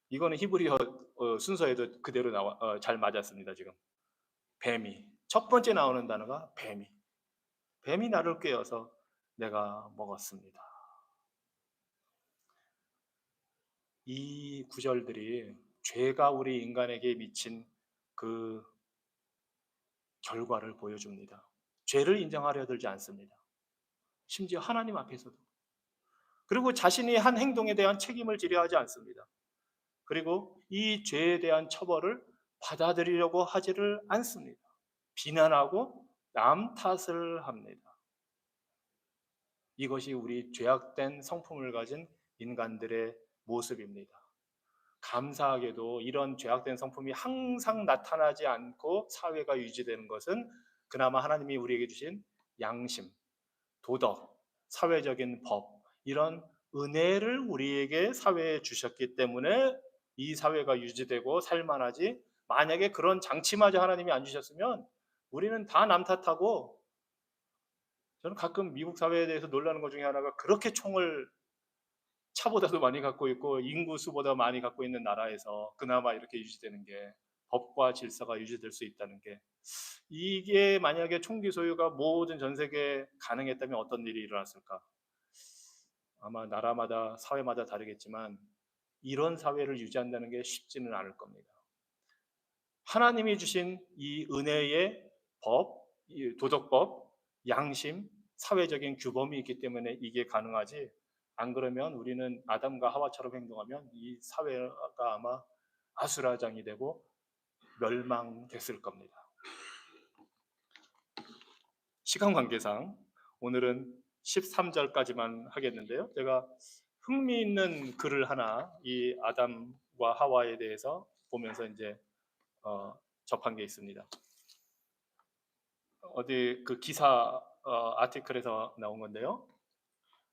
이거는 히브리어 순서에도 그대로 잘 맞았습니다. 지금 뱀이 첫 번째 나오는 단어가 뱀이. 뱀이 나를 꿰어서 내가 먹었습니다. 이 구절들이 죄가 우리 인간에게 미친 그 결과를 보여줍니다. 죄를 인정하려 들지 않습니다. 심지어 하나님 앞에서도. 그리고 자신이 한 행동에 대한 책임을 지려 하지 않습니다. 그리고 이 죄에 대한 처벌을 받아들이려고 하지를 않습니다. 비난하고 남 탓을 합니다. 이것이 우리 죄악된 성품을 가진 인간들의 모습입니다. 감사하게도 이런 죄악된 성품이 항상 나타나지 않고 사회가 유지되는 것은 그나마 하나님이 우리에게 주신 양심, 도덕, 사회적인 법, 이런 은혜를 우리에게 사회에 주셨기 때문에 이 사회가 유지되고 살만하지, 만약에 그런 장치마저 하나님이 안 주셨으면 우리는 다 남 탓하고, 저는 가끔 미국 사회에 대해서 놀라는 것 중에 하나가 그렇게 총을 차보다도 많이 갖고 있고 인구 수보다 많이 갖고 있는 나라에서 그나마 이렇게 유지되는 게, 법과 질서가 유지될 수 있다는 게, 이게 만약에 총기 소유가 모든 전 세계에 가능했다면 어떤 일이 일어났을까? 아마 나라마다 사회마다 다르겠지만 이런 사회를 유지한다는 게 쉽지는 않을 겁니다. 하나님이 주신 이 은혜의 법, 이 도덕법, 양심, 사회적인 규범이 있기 때문에 이게 가능하지, 안 그러면 우리는 아담과 하와처럼 행동하면 이 사회가 아마 아수라장이 되고 멸망됐을 겁니다. 시간 관계상 오늘은 13절까지만 하겠는데요. 제가 흥미있는 글을 하나 이 아담과 하와에 대해서 보면서 이제 접한 게 있습니다. 어디 그 기사 아티클에서 나온 건데요.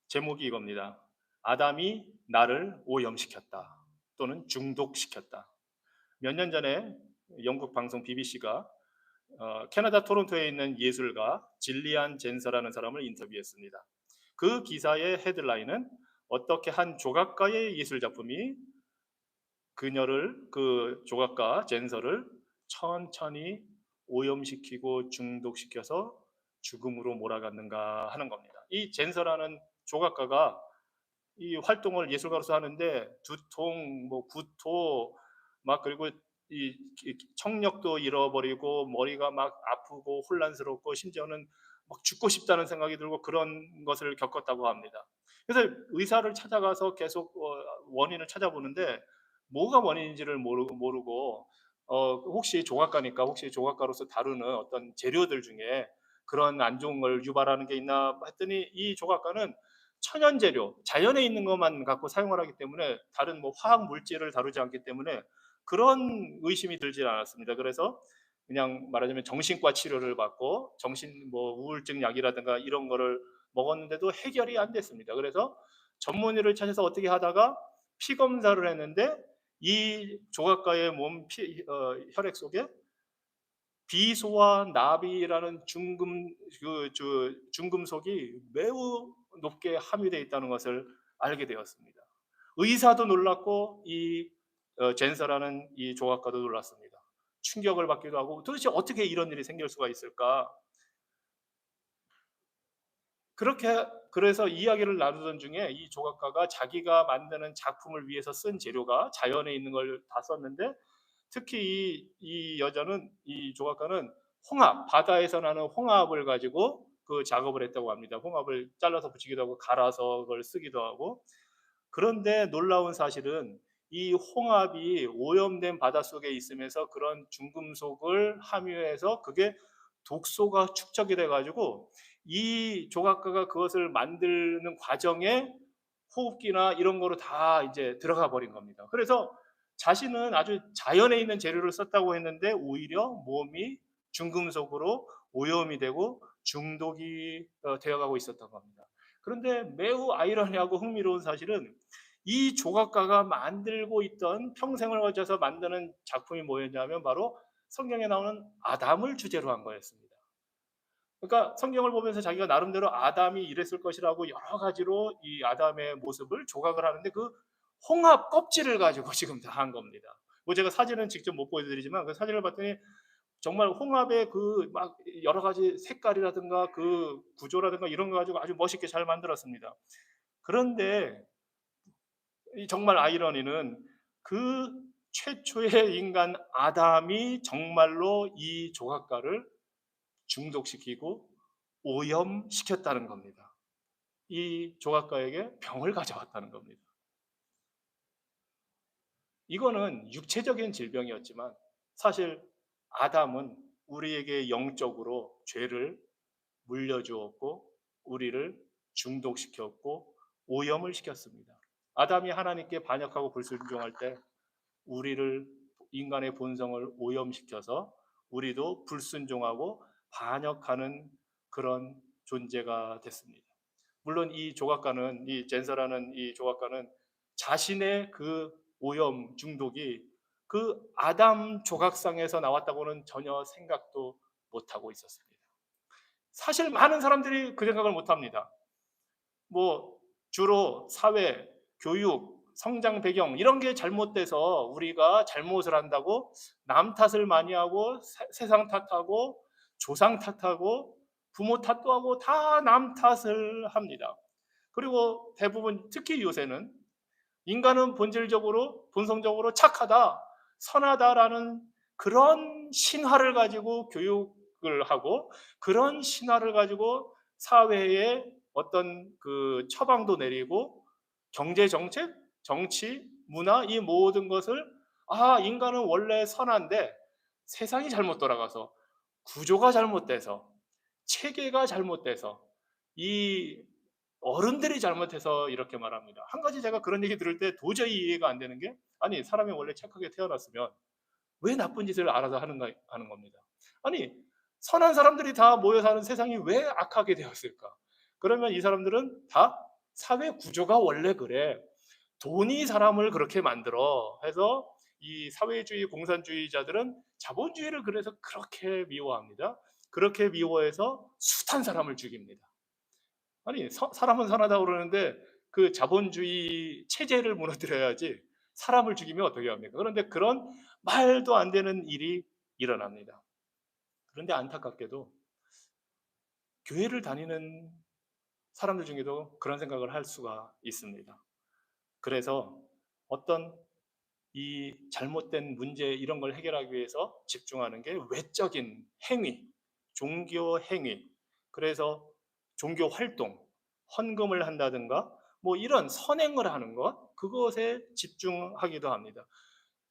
제목이 이겁니다. 아담이 나를 오염시켰다 또는 중독시켰다. 몇 년 전에 영국 방송 BBC가 캐나다 토론토에 있는 예술가 질리안 젠서라는 사람을 인터뷰했습니다. 그 기사의 헤드라인은 어떻게 한 조각가의 예술 작품이 그 조각가 젠서를 천천히 오염시키고 중독시켜서 죽음으로 몰아갔는가 하는 겁니다. 이 젠서라는 조각가가 이 활동을 예술가로서 하는데 두통, 뭐 구토, 막 그리고 이 청력도 잃어버리고 머리가 막 아프고 혼란스럽고 심지어는 막 죽고 싶다는 생각이 들고 그런 것을 겪었다고 합니다. 그래서 의사를 찾아가서 계속 원인을 찾아보는데 뭐가 원인인지를 모르고 혹시 조각가니까 혹시 조각가로서 다루는 어떤 재료들 중에 그런 안 좋은 걸 유발하는 게 있나 했더니 이 조각가는 천연 재료, 자연에 있는 것만 갖고 사용을 하기 때문에 다른 뭐 화학 물질을 다루지 않기 때문에 그런 의심이 들지 않았습니다. 그래서 그냥 말하자면 정신과 치료를 받고 정신 뭐 우울증 약이라든가 이런 거를 먹었는데도 해결이 안 됐습니다. 그래서 전문의를 찾아서 어떻게 하다가 피 검사를 했는데 이 조각가의 혈액 속에 비소와 나비라는 중금속이 매우 높게 함유되어 있다는 것을 알게 되었습니다. 의사도 놀랐고 이 젠서라는 이 조각가도 놀랐습니다. 충격을 받기도 하고 도대체 어떻게 이런 일이 생길 수가 있을까? 그렇게 그래서 이야기를 나누던 중에 이 조각가가 자기가 만드는 작품을 위해서 쓴 재료가 자연에 있는 걸 다 썼는데 특히 이 여자는 이 조각가는 홍합, 바다에서 나는 홍합을 가지고 그 작업을 했다고 합니다. 홍합을 잘라서 붙이기도 하고 갈아서 그걸 쓰기도 하고 그런데 놀라운 사실은 이 홍합이 오염된 바닷속에 있으면서 그런 중금속을 함유해서 그게 독소가 축적이 돼 가지고 이 조각가가 그것을 만드는 과정에 호흡기나 이런 거로 다 이제 들어가 버린 겁니다. 그래서 자신은 아주 자연에 있는 재료를 썼다고 했는데 오히려 몸이 중금속으로 오염이 되고 중독이 되어가고 있었던 겁니다. 그런데 매우 아이러니하고 흥미로운 사실은 이 조각가가 만들고 있던 평생을 거쳐서 만드는 작품이 뭐였냐면 바로 성경에 나오는 아담을 주제로 한 거였습니다. 그러니까 성경을 보면서 자기가 나름대로 아담이 이랬을 것이라고 여러 가지로 이 아담의 모습을 조각을 하는데 그 홍합 껍질을 가지고 지금 다 한 겁니다. 뭐 제가 사진은 직접 못 보여드리지만 그 사진을 봤더니 정말 홍합의 그 막 여러 가지 색깔이라든가 그 구조라든가 이런 거 가지고 아주 멋있게 잘 만들었습니다. 그런데 이 정말 아이러니는 그 최초의 인간 아담이 정말로 이 조각가를 중독시키고 오염시켰다는 겁니다. 이 조각가에게 병을 가져왔다는 겁니다. 이거는 육체적인 질병이었지만 사실 아담은 우리에게 영적으로 죄를 물려주었고 우리를 중독시켰고 오염을 시켰습니다. 아담이 하나님께 반역하고 불순종할 때 우리를 인간의 본성을 오염시켜서 우리도 불순종하고 반역하는 그런 존재가 됐습니다. 물론 이 조각가는 이 젠서라는 이 조각가는 자신의 그 오염 중독이 그 아담 조각상에서 나왔다고는 전혀 생각도 못하고 있었습니다. 사실 많은 사람들이 그 생각을 못합니다. 뭐 주로 사회, 교육, 성장 배경 이런 게 잘못돼서 우리가 잘못을 한다고 남 탓을 많이 하고 세상 탓하고 조상 탓하고 부모 탓도 하고 다 남 탓을 합니다. 그리고 대부분 특히 요새는 인간은 본질적으로 본성적으로 착하다, 선하다라는 그런 신화를 가지고 교육을 하고 그런 신화를 가지고 사회에 어떤 그 처방도 내리고 경제 정책, 정치, 문화 이 모든 것을 인간은 원래 선한데 세상이 잘못 돌아가서 구조가 잘못돼서 체계가 잘못돼서 이 어른들이 잘못해서 이렇게 말합니다. 한 가지 제가 그런 얘기 들을 때 도저히 이해가 안 되는 게 아니 사람이 원래 착하게 태어났으면 왜 나쁜 짓을 알아서 하는가 하는 겁니다. 아니 선한 사람들이 다 모여 사는 세상이 왜 악하게 되었을까? 그러면 이 사람들은 다 사회 구조가 원래 그래. 돈이 사람을 그렇게 만들어 해서 이 사회주의 공산주의자들은 자본주의를 그래서 그렇게 미워합니다. 그렇게 미워해서 숱한 사람을 죽입니다. 아니 사람은 선하다고 그러는데 그 자본주의 체제를 무너뜨려야지 사람을 죽이면 어떻게 합니까? 그런데 그런 말도 안 되는 일이 일어납니다. 그런데 안타깝게도 교회를 다니는 사람들 중에도 그런 생각을 할 수가 있습니다. 그래서 어떤 이 잘못된 문제 이런 걸 해결하기 위해서 집중하는 게 외적인 행위, 종교 행위, 그래서 종교 활동, 헌금을 한다든가 뭐 이런 선행을 하는 것, 그것에 집중하기도 합니다.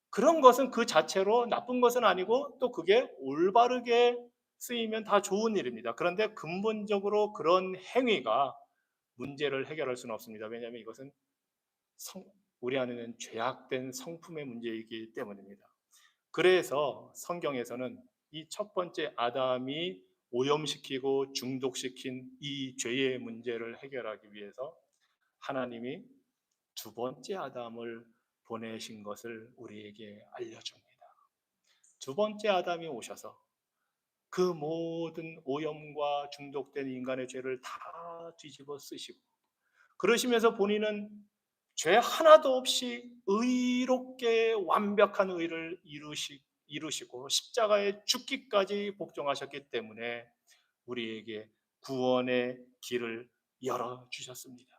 그런 것은 그 자체로 나쁜 것은 아니고 또 그게 올바르게 쓰이면 다 좋은 일입니다. 그런데 근본적으로 그런 행위가 문제를 해결할 수는 없습니다. 왜냐하면 이것은 성, 우리 안에는 죄악된 성품의 문제이기 때문입니다. 그래서 성경에서는 이 첫 번째 아담이 오염시키고 중독시킨 이 죄의 문제를 해결하기 위해서 하나님이 두 번째 아담을 보내신 것을 우리에게 알려줍니다. 두 번째 아담이 오셔서 그 모든 오염과 중독된 인간의 죄를 다 뒤집어 쓰시고 그러시면서 본인은 죄 하나도 없이 의롭게 완벽한 의를 이루시고 십자가에 죽기까지 복종하셨기 때문에 우리에게 구원의 길을 열어주셨습니다.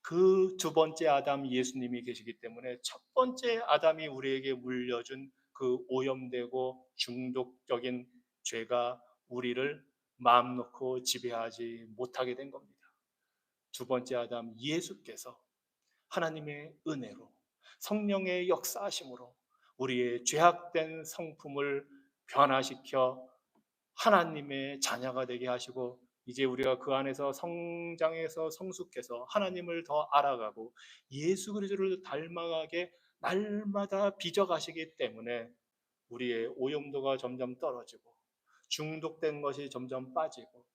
그 두 번째 아담 예수님이 계시기 때문에 첫 번째 아담이 우리에게 물려준 그 오염되고 중독적인 죄가 우리를 마음 놓고 지배하지 못하게 된 겁니다. 두 번째 아담 예수께서 하나님의 은혜로 성령의 역사하심으로 우리의 죄악된 성품을 변화시켜 하나님의 자녀가 되게 하시고, 이제 우리가 그 안에서 성장해서 성숙해서 하나님을 더 알아가고 예수 그리스도를 닮아가게 날마다 빚어가시기 때문에 우리의 오염도가 점점 떨어지고 중독된 것이 점점 빠지고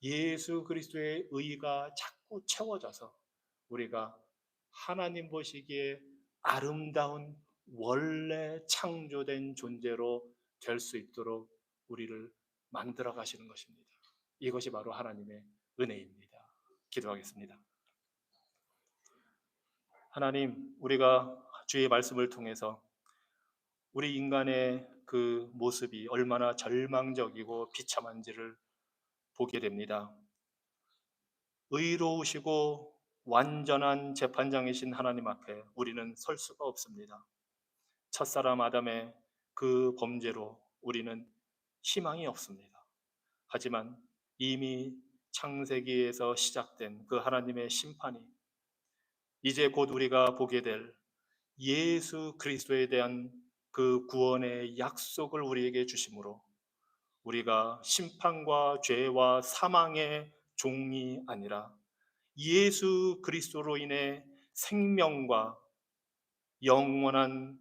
예수 그리스도의 의가 자꾸 채워져서 우리가 하나님 보시기에 아름다운 원래 창조된 존재로 될 수 있도록 우리를 만들어 가시는 것입니다. 이것이 바로 하나님의 은혜입니다. 기도하겠습니다. 하나님, 우리가 주의 말씀을 통해서 우리 인간의 그 모습이 얼마나 절망적이고 비참한지를 보게 됩니다. 의로우시고 완전한 재판장이신 하나님 앞에 우리는 설 수가 없습니다. 첫사람 아담의 그 범죄로 우리는 희망이 없습니다. 하지만 이미 창세기에서 시작된 그 하나님의 심판이 이제 곧 우리가 보게 될 예수 그리스도에 대한 그 구원의 약속을 우리에게 주심으로 우리가 심판과 죄와 사망의 종이 아니라 예수 그리스도로 인해 생명과 영원한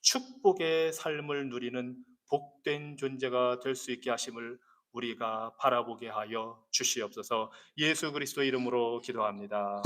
축복의 삶을 누리는 복된 존재가 될 수 있게 하심을 우리가 바라보게 하여 주시옵소서. 예수 그리스도 이름으로 기도합니다.